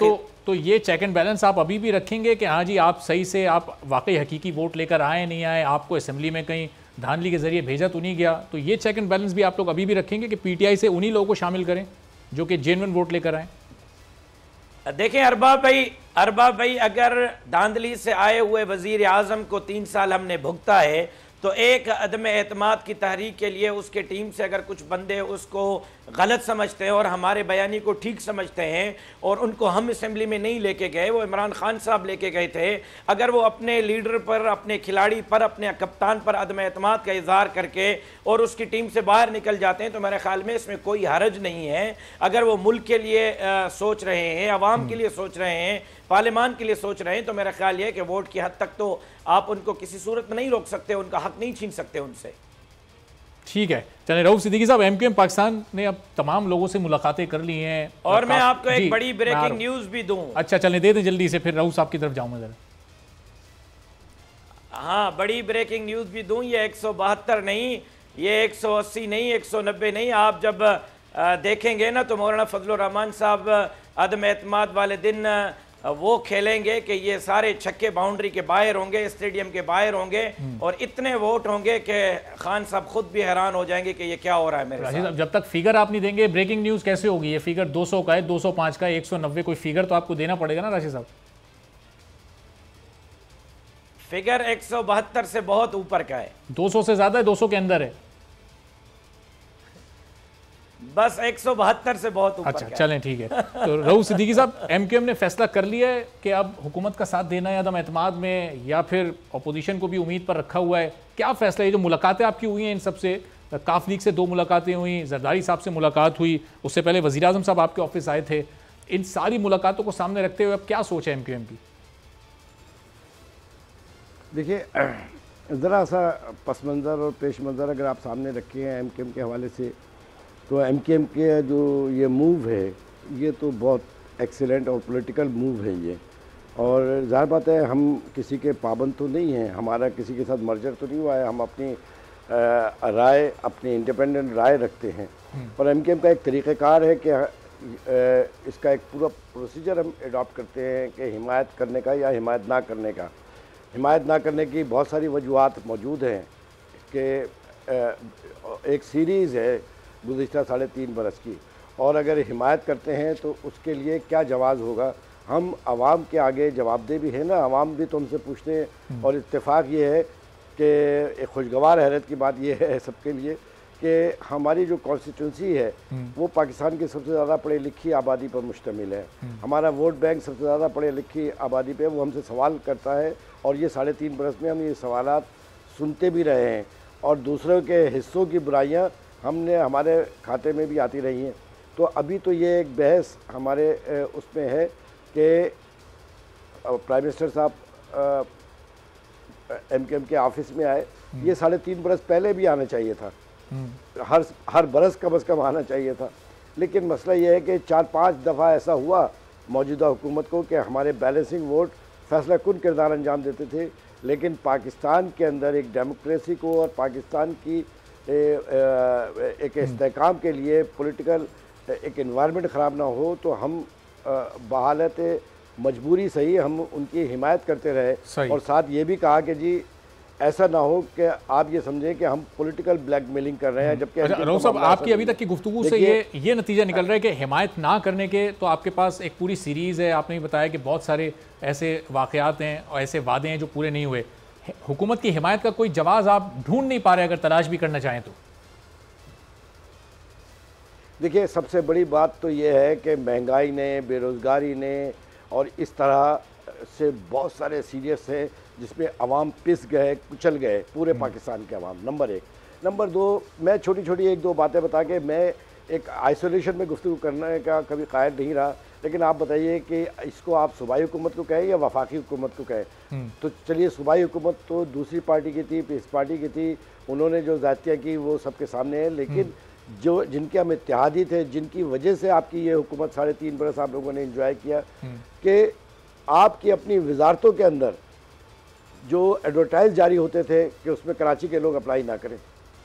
तो ये चेक एंड बैलेंस आप अभी भी रखेंगे कि हाँ जी आप सही से आप वाकई हकीकी वोट लेकर आए नहीं आए, आपको असम्बली में कहीं धांधली के जरिए भेजा तो नहीं गया? तो ये चेक एंड बैलेंस भी आप लोग अभी भी रखेंगे कि PTI से उन्हीं लोगों को शामिल करें जो कि जेन्युइन वोट लेकर आए? देखें अरबाब भाई, अगर धांधली से आए हुए वज़ीर आज़म को 3 साल हमने भुगता है तो एक अदम एतमाद की तहरीक के लिए उसके टीम से अगर कुछ बंदे उसको गलत समझते हैं और हमारे बयानी को ठीक समझते हैं और उनको हम असम्बली में नहीं लेके गए, वो इमरान खान साहब लेके गए थे, अगर वो अपने लीडर पर, अपने खिलाड़ी पर, अपने कप्तान पर अदम एतमाद का इजहार करके और उसकी टीम से बाहर निकल जाते हैं तो मेरे ख्याल में इसमें कोई हरज नहीं है। अगर वो मुल्क के लिए सोच रहे हैं, आवाम के लिए सोच रहे हैं, पार्लियामान के लिए सोच रहे हैं, तो मेरा ख्याल है कि वोट की हद तक तो आप उनको किसी सूरत में नहीं रोक सकते, उनका हक नहीं छीन सकते उनसे। ठीक है, चलिए रऊफ सिद्दीकी साहब, MQM पाकिस्तान ने अब तमाम लोगों से मुलाकातें कर ली हैं और मैं आपको एक बड़ी ब्रेकिंग न्यूज़ भी दूं। अच्छा चलें, दे दें जल्दी से, फिर रऊफ साहब की तरफ जाऊंगा जरा। हाँ, बड़ी ब्रेकिंग न्यूज़ भी दूं। ये 172 नहीं, ये 180 नहीं, 190 नहीं, आप जब देखेंगे ना तो मौलाना फजलुर रहमान साहब अदम एतमाद वाले दिन वो खेलेंगे कि ये सारे छक्के बाउंड्री के बाहर होंगे, स्टेडियम के बाहर होंगे और इतने वोट होंगे कि खान साहब खुद भी हैरान हो जाएंगे कि ये क्या हो रहा है मेरे साथ। जब तक फिगर आप नहीं देंगे ब्रेकिंग न्यूज कैसे होगी? ये फिगर 200 का है, 205 का है, 190, कोई फिगर तो आपको देना पड़ेगा ना राशिद साहब। फिगर 172 से बहुत ऊपर का है। 200 से ज्यादा है, 200 के अंदर है? बस 172 से बहुत ऊपर। अच्छा चलें ठीक है। तो रऊफ सिद्दीकी साहब, एमक्यूएम ने फैसला कर लिया है कि अब हुकूमत का साथ देना है अदम एतमाद में, या फिर अपोजिशन को भी उम्मीद पर रखा हुआ है? क्या फैसला है? जो मुलाकातें आपकी हुई हैं इन सबसे, काफ लीग से 2 मुलाकातें हुई, जरदारी साहब से मुलाकात हुई, उससे पहले वज़ीर आज़म साहब आपके ऑफिस आए थे, इन सारी मुलाकातों को सामने रखते हुए अब क्या सोच है एमक्यूएम की? देखिए, ज़रा सा पस मंज़र और पेश मंज़र अगर आप सामने रखे हैं एमक्यूएम के हवाले से, तो एमक्यूएम के जो ये मूव है ये तो बहुत एक्सीलेंट और पॉलिटिकल मूव है ये। और ज़ाहिर बात है हम किसी के पाबंद तो नहीं हैं, हमारा किसी के साथ मर्जर तो नहीं हुआ है, हम अपनी राय, अपनी इंडिपेंडेंट राय रखते हैं। और एमक्यूएम का एक तरीक़ाकार है कि इसका एक पूरा प्रोसीजर हम एडॉप्ट करते हैं कि हिमायत करने का या हिमायत ना करने का। हिमायत ना करने की बहुत सारी वजूहात मौजूद हैं कि एक सीरीज़ है गुज़िश्ता 3.5 बरस की, और अगर हिमायत करते हैं तो उसके लिए क्या जवाज़ होगा। हम आवाम के आगे जवाबदेह भी है ना, आवाम भी तो हमसे पूछते हैं। और इत्तेफाक ये है कि एक खुशगवार हैरत की बात ये है सबके लिए कि हमारी जो कॉन्स्टिट्यूंसी है वो पाकिस्तान की सबसे ज़्यादा पढ़ी लिखी आबादी पर मुश्तमिल है। हमारा वोट बैंक सबसे ज़्यादा पढ़ी लिखी आबादी पे वो हमसे सवाल करता है, और ये 3.5 बरस में हम ये सवालात सुनते भी रहे हैं, और दूसरों के हिस्सों की बुराइयाँ हमने हमारे खाते में भी आती रही हैं। तो अभी तो ये एक बहस हमारे उसमें है कि प्राइम मिनिस्टर साहब एमक्यूएम के ऑफिस में आए, ये 3.5 बरस पहले भी आना चाहिए था, हर बरस कम अज़ कम आना चाहिए था। लेकिन मसला ये है कि 4-5 दफ़ा ऐसा हुआ मौजूदा हुकूमत को कि हमारे बैलेंसिंग वोट फैसला कुन किरदार अंजाम देते थे। लेकिन पाकिस्तान के अंदर एक डेमोक्रेसी को और पाकिस्तान की एक इस्तेहकाम के लिए पॉलिटिकल एक एनवायरनमेंट ख़राब ना हो, तो हम बहालत मजबूरी सही हम उनकी हिमायत करते रहे। और साथ ये भी कहा कि जी ऐसा ना हो कि आप ये समझें कि हम पॉलिटिकल ब्लैकमेलिंग कर रहे हैं, जबकि रऊफ साहब आपकी अभी तक की गुफ्तगू से ये नतीजा निकल रहा है कि हिमायत ना करने के तो आपके पास एक पूरी सीरीज़ है। आपने बताया कि बहुत सारे ऐसे वाक़यात हैं और ऐसे वादे हैं जो पूरे नहीं हुए। हुकूमत की हिमायत का कोई जवाब आप ढूंढ नहीं पा रहे अगर तलाश भी करना चाहें तो? देखिए, सबसे बड़ी बात तो ये है कि महंगाई ने, बेरोज़गारी ने और इस तरह से बहुत सारे सीरियस है जिसमें अवाम पिस गए, कुचल गए, पूरे पाकिस्तान के अवाम। नंबर 1। नंबर 2, मैं छोटी छोटी 1-2 बातें बता के मैं एक आइसोलेशन में गुफ्तगू करने का कभी कायल नहीं रहा, लेकिन आप बताइए कि इसको आप सूबाई हुकूमत को कहें या वफाकी हुकूमत को कहें। तो चलिए, सूबाई हुकूमत तो दूसरी पार्टी की थी, पीस पार्टी की थी, उन्होंने जो ज़्यादतियाँ की वो सबके सामने है। लेकिन जो जिनके हम इत्तेहादी थे, जिनकी वजह से आपकी ये हुकूमत 3.5 बरस आप लोगों ने इंजॉय किया, कि आपकी अपनी वजारतों के अंदर जो एडवर्टाइज जारी होते थे कि उसमें कराची के लोग अप्लाई ना करें,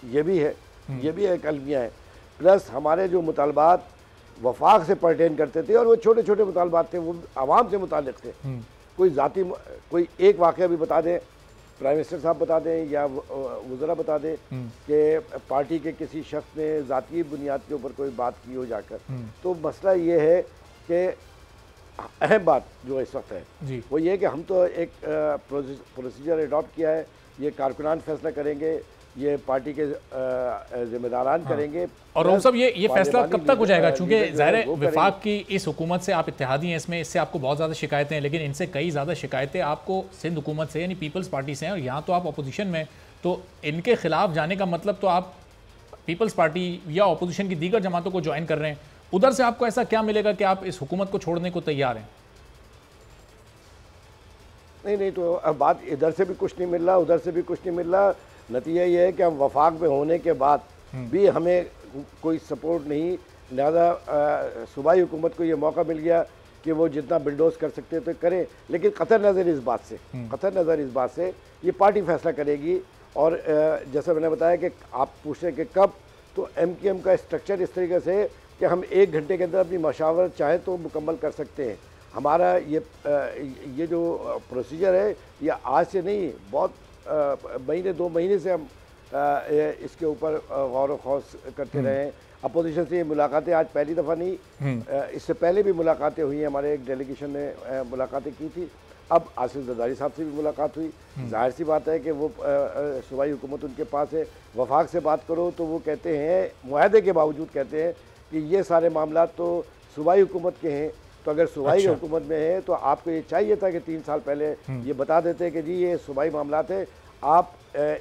ये भी है, ये भी एक अलमिया है। प्लस हमारे जो मुतालबात वफाक से पर्टेन करते थे, और वो छोटे छोटे मुतालबात थे, वो आवाम से मुतालिक थे। कोई ज़ाती कोई एक वाक़या भी बता दें, प्राइम मिनिस्टर साहब बता दें या वज़रा बता दें कि पार्टी के किसी शख्स ने ज़ाती बुनियाद के ऊपर कोई बात की हो जाकर। तो मसला ये है कि अहम बात जो इस वक्त है वो ये कि हम तो एक प्रोसीजर अडॉप्ट किया है, ये कारकुनान फैसला करेंगे, ये पार्टी के जिम्मेदारान करेंगे। और रऊफ साहब ये फैसला कब तक हो जाएगा? चूंकि ज़ाहिर है वफाक की इस हुकूमत से आप इत्तेहादी हैं, इससे आपको बहुत ज़्यादा शिकायतें हैं, लेकिन इनसे कई ज़्यादा शिकायतें आपको सिंध हुकूमत से यानी पीपल्स पार्टी से हैं, और यहाँ तो आप अपोजिशन में, तो इनके खिलाफ जाने का मतलब तो आप पीपल्स पार्टी या अपोजिशन की दीगर जमातों को ज्वाइन कर रहे हैं। उधर से आपको ऐसा क्या मिलेगा कि आप इस हुकूमत को छोड़ने को तैयार हैं? नहीं, तो अब बात इधर से भी कुछ नहीं मिल रहा, उधर से भी कुछ नहीं मिल रहा। नतीजा ये है कि हम वफाक में होने के बाद भी हमें कोई सपोर्ट नहीं, लिहाजा सूबाई हुकूमत को ये मौका मिल गया कि वो जितना बिल्डोज कर सकते तो करें। लेकिन कतर नज़र इस बात से ये पार्टी फैसला करेगी। और जैसा मैंने बताया कि आप पूछ रहे कि कब, तो MQM का स्ट्रक्चर इस तरीके से कि हम 1 घंटे के अंदर अपनी मशावरत चाहे तो मुकम्मल कर सकते हैं। हमारा ये जो प्रोसीजर है ये आज से नहीं, बहुत महीने 2 महीने से हम इसके ऊपर गौर व खौस करते रहे हैं। अपोजिशन से ये मुलाकातें आज पहली दफ़ा नहीं, इससे पहले भी मुलाकातें हुई हैं, हमारे एक डेलीगेशन ने मुलाकातें की थी। अब आसिफ जरदारी साहब से भी मुलाकात हुई। जाहिर सी बात है कि वो सूबाई हुकूमत उनके पास है। वफाक से बात करो तो वो कहते हैं, मुआहदे के बावजूद कहते हैं कि ये सारे मामला तो सूबाई हुकूमत के हैं। तो अगर सूबाई हुकूमत में है तो आपको ये चाहिए था कि 3 साल पहले ये बता देते कि जी ये सूबाई मामलात है, आप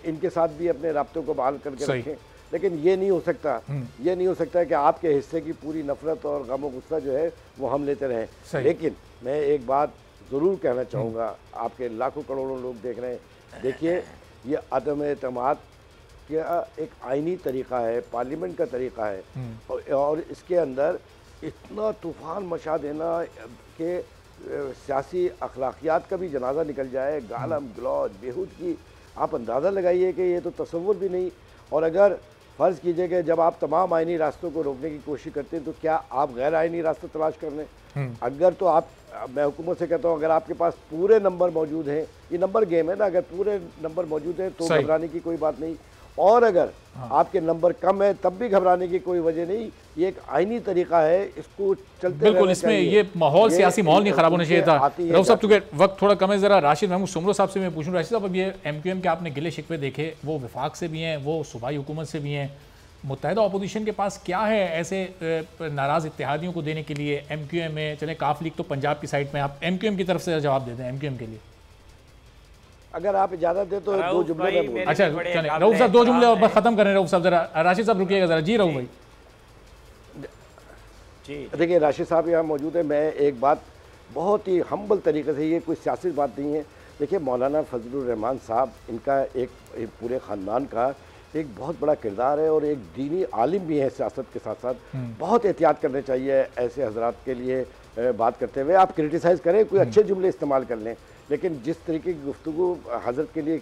इनके साथ भी अपने राब्तों को बहाल करके रखें। लेकिन ये नहीं हो सकता, ये नहीं हो सकता कि आपके हिस्से की पूरी नफरत और गम और गुस्सा जो है वो हम लेते रहें। लेकिन मैं एक बात ज़रूर कहना चाहूँगा, आपके लाखों करोड़ों लोग देख रहे हैं, देखिए ये अदम एतमाद का एक आइनी तरीक़ा है, पार्लियामेंट का तरीक़ा है, और इसके अंदर इतना तूफ़ान मचा देना कि सियासी अखलाकियात का भी जनाजा निकल जाए, गालम गलौज बेहूदगी, आप अंदाज़ा लगाइए कि ये तो तसव्वुर भी नहीं। और अगर फ़र्ज़ कीजिए कि जब आप तमाम आइनी रास्तों को रोकने की कोशिश करते हैं तो क्या आप गैर आइनी रास्ते तलाश कर लें? अगर तो आप, मैं हुकूमत से कहता हूँ, अगर आपके पास पूरे नंबर मौजूद हैं, ये नंबर गेम है ना, अगर पूरे नंबर मौजूद हैं तो घबराने की कोई बात नहीं, और अगर आपके नंबर कम है तब भी घबराने की कोई वजह नहीं। ये एक आईनी तरीका है, इसको चलते बिल्कुल, इसमें ये माहौल, सियासी माहौल नहीं खराब होना चाहिए था। रऊफ साहब, क्योंकि वक्त थोड़ा कम है, ज़रा राशिद महमूद सुमरो साहब से मैं पूछूं। राशिद साहब, अब ये MQM के आपने गिले शिकवे देखे, वो वफाक से भी हैं, वो सूबाई हुकूमत से भी हैं, मुत्तहिदा अपोजिशन के पास क्या है ऐसे नाराज़ इत्तेहादियों को देने के लिए? MQM में चले, काफ लीग तो पंजाब की साइड में, आप MQM की तरफ से जवाब दे दें MQM के लिए। अगर आप इजाज़त दें तो 2 जुमले में। अच्छा चलें, रऊफ साहब 2 जुमले और ख़त्म करें। रऊफ साहब ज़रा, राशिद साहब रुकिएगा ज़रा। जी रऊफ भाई। देखिए राशिद साहब यहाँ मौजूद है। मैं एक बात बहुत ही हम्बल तरीके से, ये कोई सियासी बात नहीं है, देखिए मौलाना फजलुर रहमान साहब, इनका एक पूरे ख़ानदान का एक बहुत बड़ा किरदार है और एक दीनी आलिम भी है सियासत के साथ साथ। बहुत एहतियात करने चाहिए ऐसे हजरात के लिए बात करते हुए। आप क्रिटिसाइज़ करें, कोई अच्छे जुमले इस्तेमाल कर लें, लेकिन जिस तरीके की गुफ्तगू हज़रत के लिए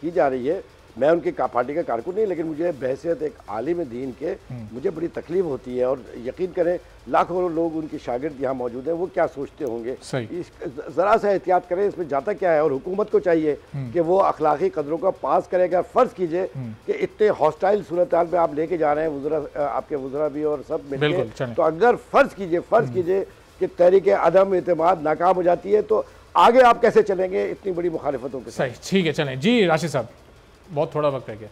की जा रही है, मैं उनकी पार्टी का कारकुन नहीं, लेकिन मुझे बहैसियत एक आलिम दीन के मुझे बड़ी तकलीफ़ होती है। और यकीन करें लाखों लोग उनके शागिर्द यहाँ मौजूद हैं, वो क्या सोचते होंगे। ज़रा सा एहतियात करें, इसमें जाता क्या है। और हुकूमत को चाहिए कि वो अखलाकी कदरों का पास करे। अगर फ़र्ज़ कीजिए कि इतने हॉस्टाइल सूरत हाल में आप लेके जा रहे हैं, वज़रा आपके वज़रा भी और सब मिलकर, तो अगर फ़र्ज़ कीजिए कि तहरीक अदम एतमाद नाकाम हो जाती है तो आगे आप कैसे चलेंगे इतनी बड़ी मुखालिफतों के साथ? सही, ठीक है, चलें जी। राशिद साहब, बहुत थोड़ा वक्त रह गया।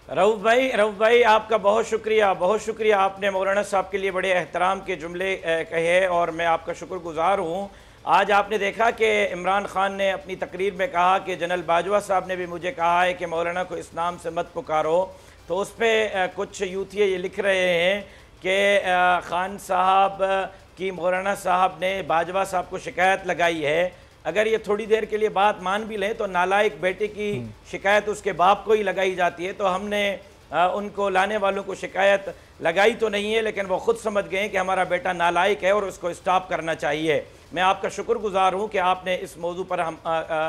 रऊफ भाई आपका बहुत शुक्रिया। आपने मौलाना साहब के लिए बड़े एहतराम के जुमले कहे और मैं आपका शुक्रगुजार हूँ। आज आपने देखा कि इमरान खान ने अपनी तकरीर में कहा कि जनरल बाजवा साहब ने भी मुझे कहा है कि मौलाना को इस नाम से मत पुकारो, तो उस पर कुछ यूथिये ये लिख रहे हैं कि खान साहब की मौलाना साहब ने बाजवा साहब को शिकायत लगाई है। अगर ये थोड़ी देर के लिए बात मान भी लें तो नालायक बेटे की शिकायत उसके बाप को ही लगाई जाती है। तो हमने उनको लाने वालों को शिकायत लगाई तो नहीं है, लेकिन वो खुद समझ गए कि हमारा बेटा नालायक है और उसको स्टॉप करना चाहिए। मैं आपका शुक्रगुजार हूँ कि आपने इस मौजू पर हम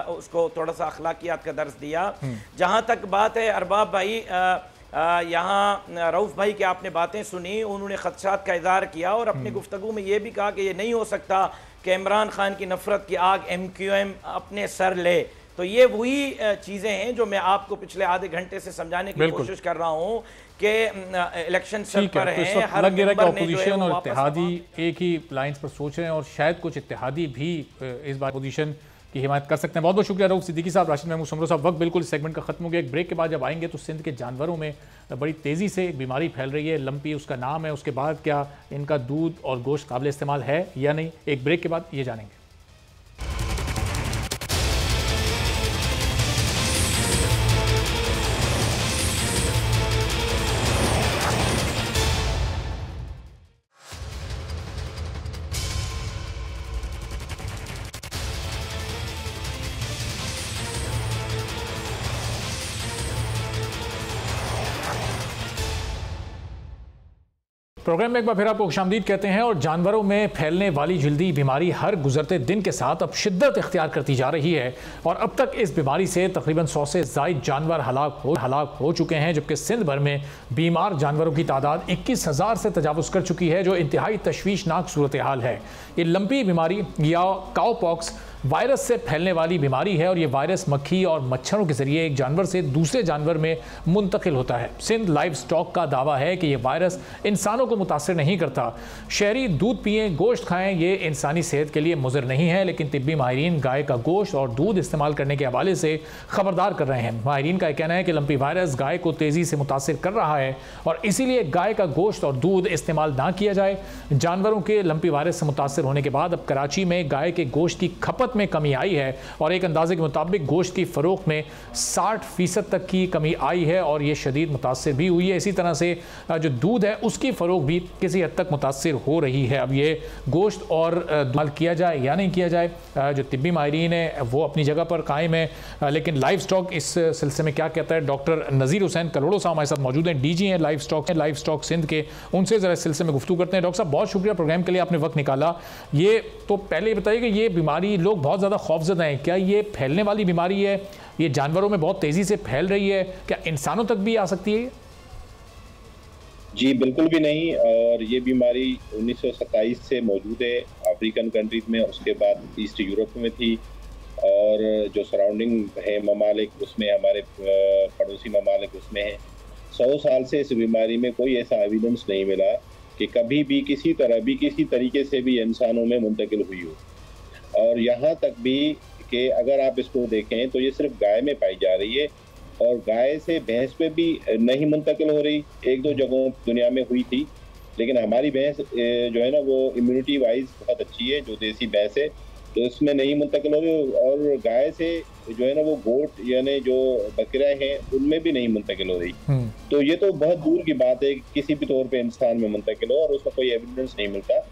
उसको थोड़ा सा अखलाकियात का दर्स दिया। जहाँ तक बात है अरबाब भाई, यहाँ रऊफ भाई की आपने बातें सुनी, उन्होंने खदशात का इज़हार किया और अपनी गुफ्तगू में ये भी कहा कि ये नहीं हो सकता कि इमरान खान की नफरत की आग MQM अपने सर ले। तो ये वही चीज़ें हैं जो मैं आपको पिछले आधे घंटे से समझाने की कोशिश कर रहा हूँ कि इलेक्शन सर पर है। हर लग रहा है कि अपोजिशन और इत्तेहादी एक ही लाइंस पर सोच रहे हैं और शायद कुछ इत्तेहादी भी इस बार अपोजिशन की हिमायत कर सकते हैं। बहुत बहुत शुक्रिया रऊफ सिद्दीकी साहब, राशिद महमूद सुमरो साहब। वक्त बिल्कुल इस सेगमेंट का खत्म हो गया। एक ब्रेक के बाद जब आएंगे तो सिंध के जानवरों में बड़ी तेज़ी से एक बीमारी फैल रही है, लंपी उसका नाम है। उसके बाद क्या इनका दूध और गोश्त काबिल इस्तेमाल है या नहीं, एक ब्रेक के बाद ये जानेंगे। प्रोग्राम में एक बार फिर आपको खुशामदीद कहते हैं। और जानवरों में फैलने वाली जल्दी बीमारी हर गुजरते दिन के साथ अब शिद्दत इख्तियार करती जा रही है और अब तक इस बीमारी से तकरीबन 100 से ज़ायद जानवर हलाक हो चुके हैं, जबकि सिंध भर में बीमार जानवरों की तादाद 21,000 से तजावुज़ कर चुकी है, जो इंतहाई तशवीशनाक सूरत हाल है। ये लंपी बीमारी या काउपॉक्स वायरस से फैलने वाली बीमारी है और ये वायरस मक्खी और मच्छरों के जरिए एक जानवर से दूसरे जानवर में मुंतकिल होता है। सिंध लाइव स्टॉक का दावा है कि ये वायरस इंसानों को मुतासिर नहीं करता। शहरी दूध पिएं, गोश्त खाएं, ये इंसानी सेहत के लिए मुज़र नहीं है, लेकिन तिब्बी माहिरीन गाय का गोश्त और दूध इस्तेमाल करने के हवाले से खबरदार कर रहे हैं। माहिरीन का कहना है कि लंपी वायरस गाय को तेज़ी से मुतासिर कर रहा है और इसीलिए गाय का गोश्त और दूध इस्तेमाल ना किया जाए। जानवरों के लंपी वायरस से मुतासिर होने के बाद अब कराची में गाय के गोश्त की खपत में कमी आई है और एक अंदाजे के मुताबिक गोश्त की फरोख्त में 60% तक की कमी आई है और ये शदीद मुतासिर भी हुई है। इसी तरह से जो दूध है उसकी फरोख्त भी किसी हद तक मुतासिर हो रही है। अब ये गोश्त और दूध किया जाए या नहीं किया जाए, जो तिब्बी माहिरीन है वो अपनी जगह पर कायम है, लेकिन लाइव स्टॉक इस सिलसिले में क्या कहता है। डॉक्टर नज़ीर हुसैन कलोड़ो साहब हमारे साथ मौजूद हैं, डीजी हैं लाइव स्टॉक सिंध के, उनसे ज़रा इस सिलसिले में गुफ्तगू करते हैं। डॉक्टर साहब बहुत शुक्रिया प्रोग्राम के लिए, आपने वक्त निकाला। ये तो पहले बताइए कि ये बीमारी लोग बहुत ज़्यादा खौफजदा हैं, क्या ये फैलने वाली बीमारी है, ये जानवरों में बहुत तेज़ी से फैल रही है, क्या इंसानों तक भी आ सकती है? जी बिल्कुल भी नहीं। और ये बीमारी 1927 से मौजूद है अफ्रीकन कंट्रीज में, उसके बाद ईस्ट यूरोप में थी और जो सराउंडिंग है ममालिक उसमें, हमारे पड़ोसी ममालिक उसमें है। 100 साल से इस बीमारी में कोई ऐसा एविडेंस नहीं मिला कि कभी भी किसी तरह भी किसी तरीके से भी इंसानों में मुंतकिल हुई हो। और यहाँ तक भी कि अगर आप इसको देखें तो ये सिर्फ गाय में पाई जा रही है और गाय से भैंस पे भी नहीं मुंतकिल हो रही। एक दो जगहों दुनिया में हुई थी, लेकिन हमारी भैंस जो है ना वो इम्यूनिटी वाइज बहुत अच्छी है, जो देसी भैंस है, तो इसमें नहीं मुंतकिल हो रही। और गाय से जो है ना वो गोट यानी जो बकरियां हैं उनमें भी नहीं मुंतकिल हो रही। तो ये तो बहुत दूर की बात है किसी भी तौर पे इंसान में मुंतकिल हो और उसका कोई एविडेंस नहीं मिलता।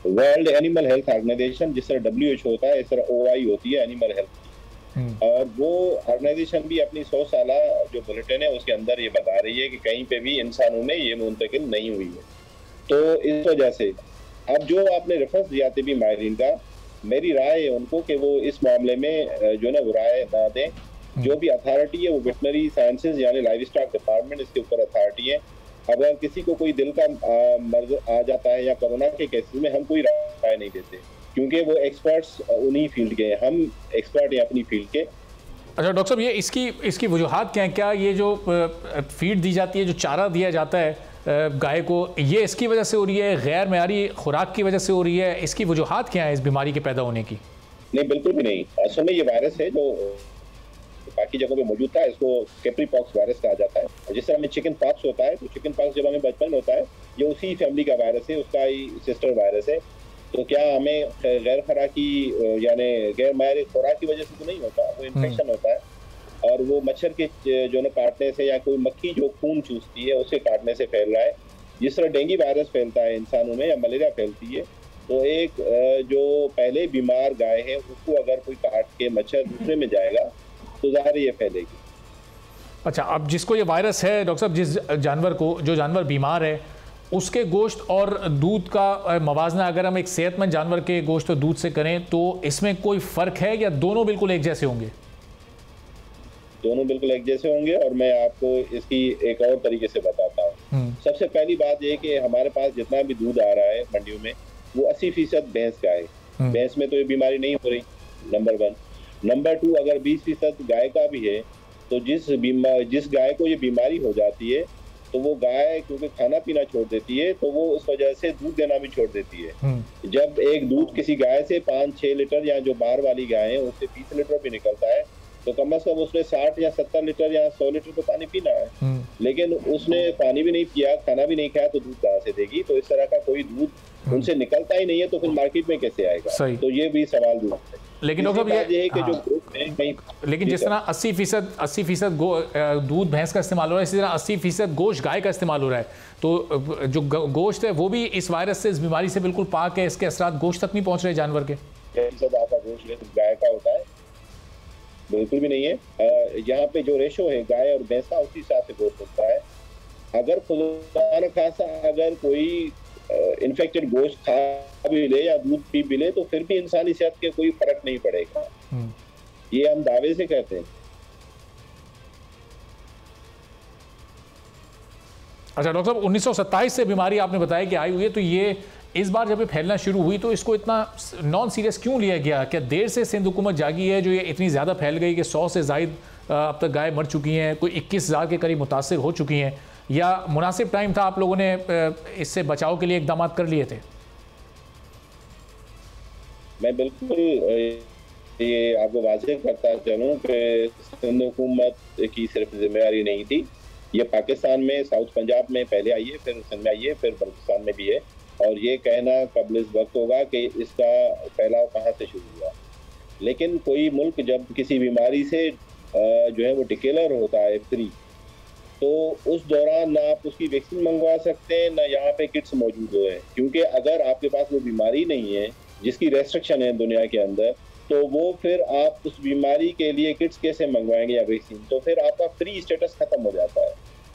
वर्ल्ड एनिमल हेल्थ ऑर्गेनाइजेशन, जिस तरह WHO होता है इस तरह OI होती है एनिमल हेल्थ की, और वो ऑर्गेनाइजेशन भी अपनी 100 साल जो बुलेटिन है उसके अंदर ये बता रही है कि कहीं पे भी इंसानों में ये मुंतकिल नहीं हुई है। तो इस वजह से अब जो आपने रेफरेंस दिया तिब्बी माहिरीन का, मेरी राय है उनको कि वो इस मामले में जो है ना वो राय ना दें। जो भी अथॉरिटी है वो वेटनरी साइंसेज यानी लाइव स्टॉक डिपार्टमेंट, इसके ऊपर अथॉरिटी है। अगर किसी को कोई दिल का मर्ज आ जाता है या कोरोना के केसेस में हम कोई राय नहीं देते, क्योंकि वो एक्सपर्ट्स उन्हीं फील्ड के हैं, हम एक्सपर्ट हैं अपनी फील्ड के। अच्छा डॉक्टर साहब, ये इसकी वजूहात क्या है? क्या ये जो फीड दी जाती है, जो चारा दिया जाता है गाय को, ये इसकी वजह से हो रही है, गैर मेयारी खुराक की वजह से हो रही है? इसकी वजूहात क्या है इस बीमारी के पैदा होने की? नहीं, बिल्कुल भी नहीं। असल में ये वायरस है जो बाकी जगहों पे मौजूद था, इसको कैप्री पॉक्स वायरस कहा जाता है। जिस तरह हमें चिकन पॉक्स होता है, तो चिकन पॉक्स जब हमें बचपन में होता है ये उसी फैमिली का वायरस है, उसका ही सिस्टर वायरस है। तो क्या हमें गैर खुराकी यानी गैर मायरी खुराक की वजह से तो नहीं होता, वो इन्फेक्शन होता है और वो मच्छर के जो है काटने से या कोई मक्खी जो खून चूसती है उससे काटने से फैल रहा है। जिस तरह डेंगू वायरस फैलता है इंसानों में या मलेरिया फैलती है, तो एक जो पहले बीमार गाय है उसको अगर कोई काट के मच्छर दूसरे में जाएगा तो ज़ाहिर ये फैलेगी। अच्छा, अब जिसको ये वायरस है डॉक्टर साहब, जिस जानवर को, जो जानवर बीमार है, उसके गोश्त और दूध का मवाजना अगर हम एक सेहतमंद जानवर के गोश्त और दूध से करें तो इसमें कोई फ़र्क है या दोनों बिल्कुल एक जैसे होंगे? दोनों बिल्कुल एक जैसे होंगे और मैं आपको इसकी एक और तरीके से बताता हूँ। सबसे पहली बात ये कि हमारे पास जितना भी दूध आ रहा है मंडियों में वो 80% भैंस का है। भैंस में तो ये बीमारी नहीं हो रही, नंबर 1। नंबर 2, अगर 20% गाय का भी है तो जिस गाय को ये बीमारी हो जाती है तो वो गाय क्योंकि खाना पीना छोड़ देती है तो वो उस वजह से दूध देना भी छोड़ देती है। जब एक दूध किसी गाय से 5-6 लीटर या जो बाहर वाली गाय है उससे 20 लीटर भी निकलता है तो कम से कम उसने 60 या 70 लीटर या 100 लीटर तो पानी पीना है। लेकिन उसने पानी भी नहीं पिया, खाना भी नहीं खाया तो दूध कहाँ से देगी? तो इस तरह का कोई दूध उनसे निकलता ही नहीं है तो फिर मार्केट में कैसे आएगा? तो ये भी सवाल दूध है। लेकिन डॉक्टर साहब ये कि जो लेकिन जिस तरह 80% दूध भैंस का इस्तेमाल हो रहा है, इसी तरह 80% गोश्त गाय का इस्तेमाल हो रहा है, तो जो गोश्त है वो भी इस वायरस से, इस बीमारी से बिल्कुल पाक है, इसके असरात गोश्त तक नहीं पहुंच रहे जानवर के? गोश्त गाय का होता है? बिल्कुल भी नहीं है। यहाँ पे जो रेशो है गाय और भैंस का उसी हिसाब से गोश्त होता है। अगर खुदा न खासा अगर कोई इन्फेक्टेड गोश्त खा भी ले या दूध पी भी ले तो फिर भी इंसानी सेहत के कोई फर्क नहीं पड़ेगा। ये हम दावे से कहते हैं। अच्छा डॉक्टर साहब, 1927 से बीमारी आपने बताया कि आई हुई है, तो ये इस बार जब ये फैलना शुरू हुई तो इसको इतना नॉन सीरियस क्यों लिया गया? क्या देर से सिंध हुकूमत जागी है जो ये इतनी ज़्यादा फैल गई कि 100 से ज़ायद अब तक गाय मर चुकी हैं, कोई 21,000 के करीब मुतासर हो चुकी हैं, या मुनासिब टाइम था आप लोगों ने इससे बचाव के लिए इकदाम कर लिए थे? मैं बिल्कुल ये आपको वाज़ेह करता चलूँ कि सिंध हुकूमत की सिर्फ जिम्मेदारी नहीं थी, ये पाकिस्तान में साउथ पंजाब में पहले आई है, फिर सिंध में आई है, फिर बलूचिस्तान में भी है। और ये कहना कबल इस वक्त होगा कि इसका फैलाव कहाँ से शुरू हुआ। लेकिन कोई मुल्क जब किसी बीमारी से जो है वो डिक्लेयर होता है फ्री, तो उस दौरान ना आप उसकी वैक्सीन मंगवा सकते हैं ना यहाँ पे किट्स मौजूद हुए हैं, क्योंकि अगर आपके पास वो बीमारी नहीं है जिसकी रेस्ट्रिक्शन है दुनिया के अंदर, तो वो फिर आप उस बीमारी के लिए किट्स कैसे मंगवाएंगे या वैक्सीन, तो फिर आपका फ्री स्टेटस खत्म हो जाता है।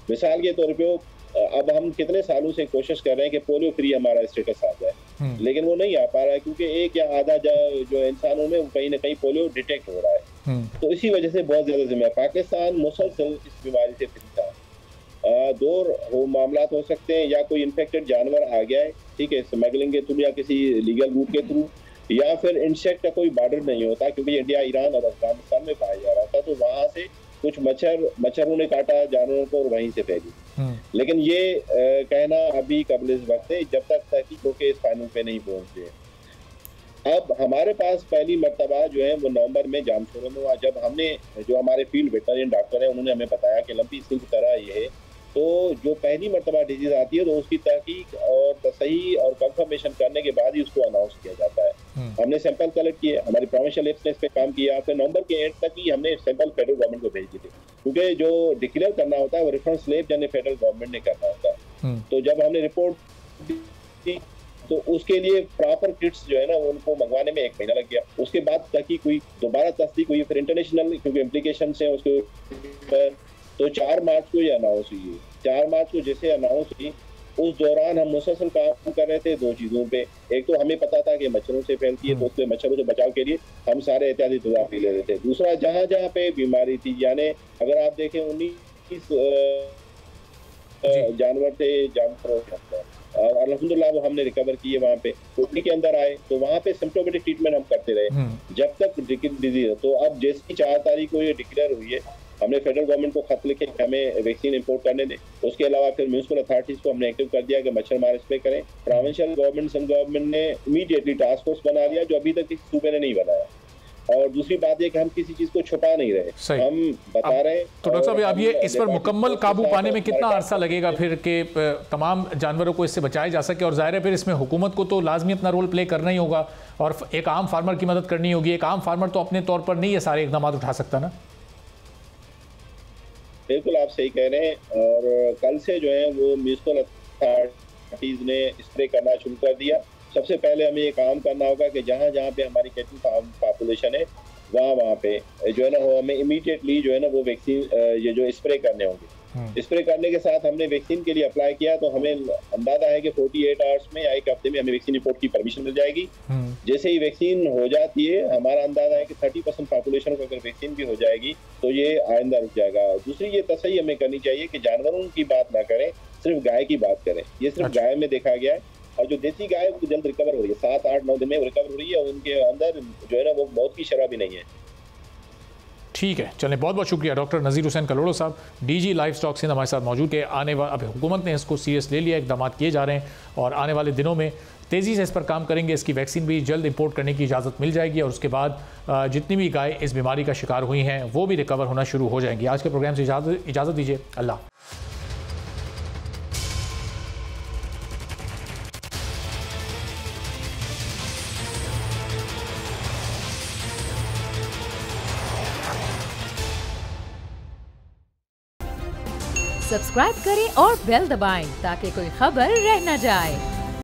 मिसाल के तौर पे अब हम कितने सालों से कोशिश कर रहे हैं कि पोलियो फ्री हमारा स्टेटस आ जाए, लेकिन वो नहीं आ पा रहा है क्योंकि एक या आधा जो इंसानों में कहीं ना कहीं पोलियो डिटेक्ट हो रहा है। तो इसी वजह से बहुत ज्यादा जिम्मेदार पाकिस्तान मुसलसल इस बीमारी से फ्री था। दो मामला हो सकते हैं, या कोई इन्फेक्टेड जानवर आ गया है, ठीक है, स्मगलिंग के थ्रू या किसी लीगल रूट के थ्रू, या फिर इंसेक्ट का कोई बॉर्डर नहीं होता क्योंकि इंडिया, ईरान और अफगानिस्तान में पाया जा रहा था, तो वहां से कुछ मच्छरों ने काटा जानवरों को और वहीं से फैली। लेकिन ये कहना अभी कबल इस वक्त है जब तक तहकीक होके इस फाइनल पे नहीं पहुंचे। अब हमारे पास पहली मर्तबा जो है वो नवंबर में जामशोरो में हुआ, जब हमने जो हमारे फील्ड वेटरनरी डॉक्टर है उन्होंने हमें बताया कि लंपी स्किन की तरह ये है, तो जो पहली मर्तबा डिजीज आती है तो उसकी तहकीक और तसही और कंफर्मेशन करने के बाद ही उसको अनाउंस किया जाता है। हमने सैंपल कलेक्ट किए, हमारी प्रोविंशियल लैब्स ने इस पे काम किया, फिर नवंबर के एंड तक ही हमने सैंपल फेडरल गवर्नमेंट को भेज दिए थे, क्योंकि जो डिक्लेयर करना होता है वो रेफरेंस लैब यानी फेडरल गवर्नमेंट ने करना होता है। तो जब हमने रिपोर्ट दी तो उसके लिए प्रॉपर किट्स जो है ना उनको मंगवाने में 1 महीना लग गया। उसके बाद तहकीक हुई, दोबारा तस्दीक हुई, फिर इंटरनेशनल क्योंकि इम्प्लीकेशन है उसके ऊपर, तो 4 मार्च को ये अनाउंस हुई। 4 मार्च को जैसे अनाउंस हुई उस दौरान हम मुसलसल काम कर रहे थे 2 चीज़ों पे। एक तो हमें पता था कि मच्छरों से फैलती है, तो उसके मच्छरों से बचाव के लिए हम सारे एहतियाती तदाबीर ले रहे थे। दूसरा, जहाँ जहाँ पे बीमारी थी, यानी अगर आप देखें 19 जानवर थे जामशोरो के अंदर, और अल्हम्दुलिल्लाह वो हमने रिकवर किए। वहाँ पे कोटली के अंदर आए तो वहाँ पे सिम्प्टोमेटिक ट्रीटमेंट हम करते रहे जब तक डिजीज। तो अब जैसी 4 तारीख को ये डिक्लेयर हुई है, हमने फेडरल गवर्नमेंट को खत लिखे कि हमें वैक्सीन इंपोर्ट करने दें। उसके अलावा फिर म्यूनिसिपल अथॉरिटीज को हमने एक्टिव कर दिया कि मच्छर मार स्प्रे करें। प्रोविंशियल गवर्नमेंट, सेंट्रल गवर्नमेंट ने इमीडिएटली टास्क फोर्स बना दिया जो अभी तक किसी सूबे ने नहीं बनाया। और दूसरी बात यह कि हम किसी चीज को छुपा नहीं रहे, हम बता रहे हैं। तो डॉक्टर साहब, अब ये इस पर मुकम्मल काबू पाने में कितना अरसा लगेगा फिर कि तमाम जानवरों को इससे बचाया जा सके? और जाहिर है फिर इसमें हुकूमत को तो लाजमी अपना रोल प्ले करना ही होगा और एक आम फार्मर की मदद करनी होगी। एक आम फार्मर तो अपने तौर पर नहीं ये सारे इकदाम उठा सकता ना? बिल्कुल आप सही कह रहे हैं। और कल से जो है वो म्यूनिसिपल अथॉरिटीज ने स्प्रे करना शुरू कर दिया। सबसे पहले हमें ये काम करना होगा कि जहाँ जहाँ पे हमारी कैटल फार्म पॉपुलेशन है वहाँ पे जो है ना वो हमें इमीडिएटली जो है ना वो वैक्सीन ये जो स्प्रे करने होंगे। स्प्रे करने के साथ हमने वैक्सीन के लिए अप्लाई किया तो हमें अंदाजा है कि 48 आवर्स में या 1 हफ्ते में हमें वैक्सीन रिपोर्ट की परमिशन मिल जाएगी। जैसे ही वैक्सीन हो जाती है, हमारा अंदाजा है कि 30% पॉपुलेशन को अगर वैक्सीन भी हो जाएगी तो ये आइंदा रुक जाएगा। दूसरी ये तसही हमें करनी चाहिए कि जानवरों की बात ना करें, सिर्फ गाय की बात करें। ये सिर्फ गाय में देखा गया है, और जो देसी गाय वो जल्द रिकवर हो रही है, 7, 8, 9 दिन में रिकवर हो रही है, और उनके अंदर जो है ना वो मौत की शरह भी नहीं है। ठीक है, चलें, बहुत बहुत शुक्रिया डॉक्टर नज़ीर हुसैन कलोड़ो साहब, डीजी लाइफ स्टॉक सिंध हमारे साथ मौजूद है। अब हुकूमत ने इसको सीरियस ले लिया, इकदाम किए जा रहे हैं और आने वाले दिनों में तेज़ी से इस पर काम करेंगे। इसकी वैक्सीन भी जल्द इंपोर्ट करने की इजाज़त मिल जाएगी और उसके बाद जितनी भी गाय इस बीमारी का शिकार हुई हैं वो भी रिकवर होना शुरू हो जाएंगी। आज के प्रोग्राम से इजाज़त दीजिए, अल्लाह। सब्सक्राइब करें और बेल दबाएं ताकि कोई खबर रह न जाए।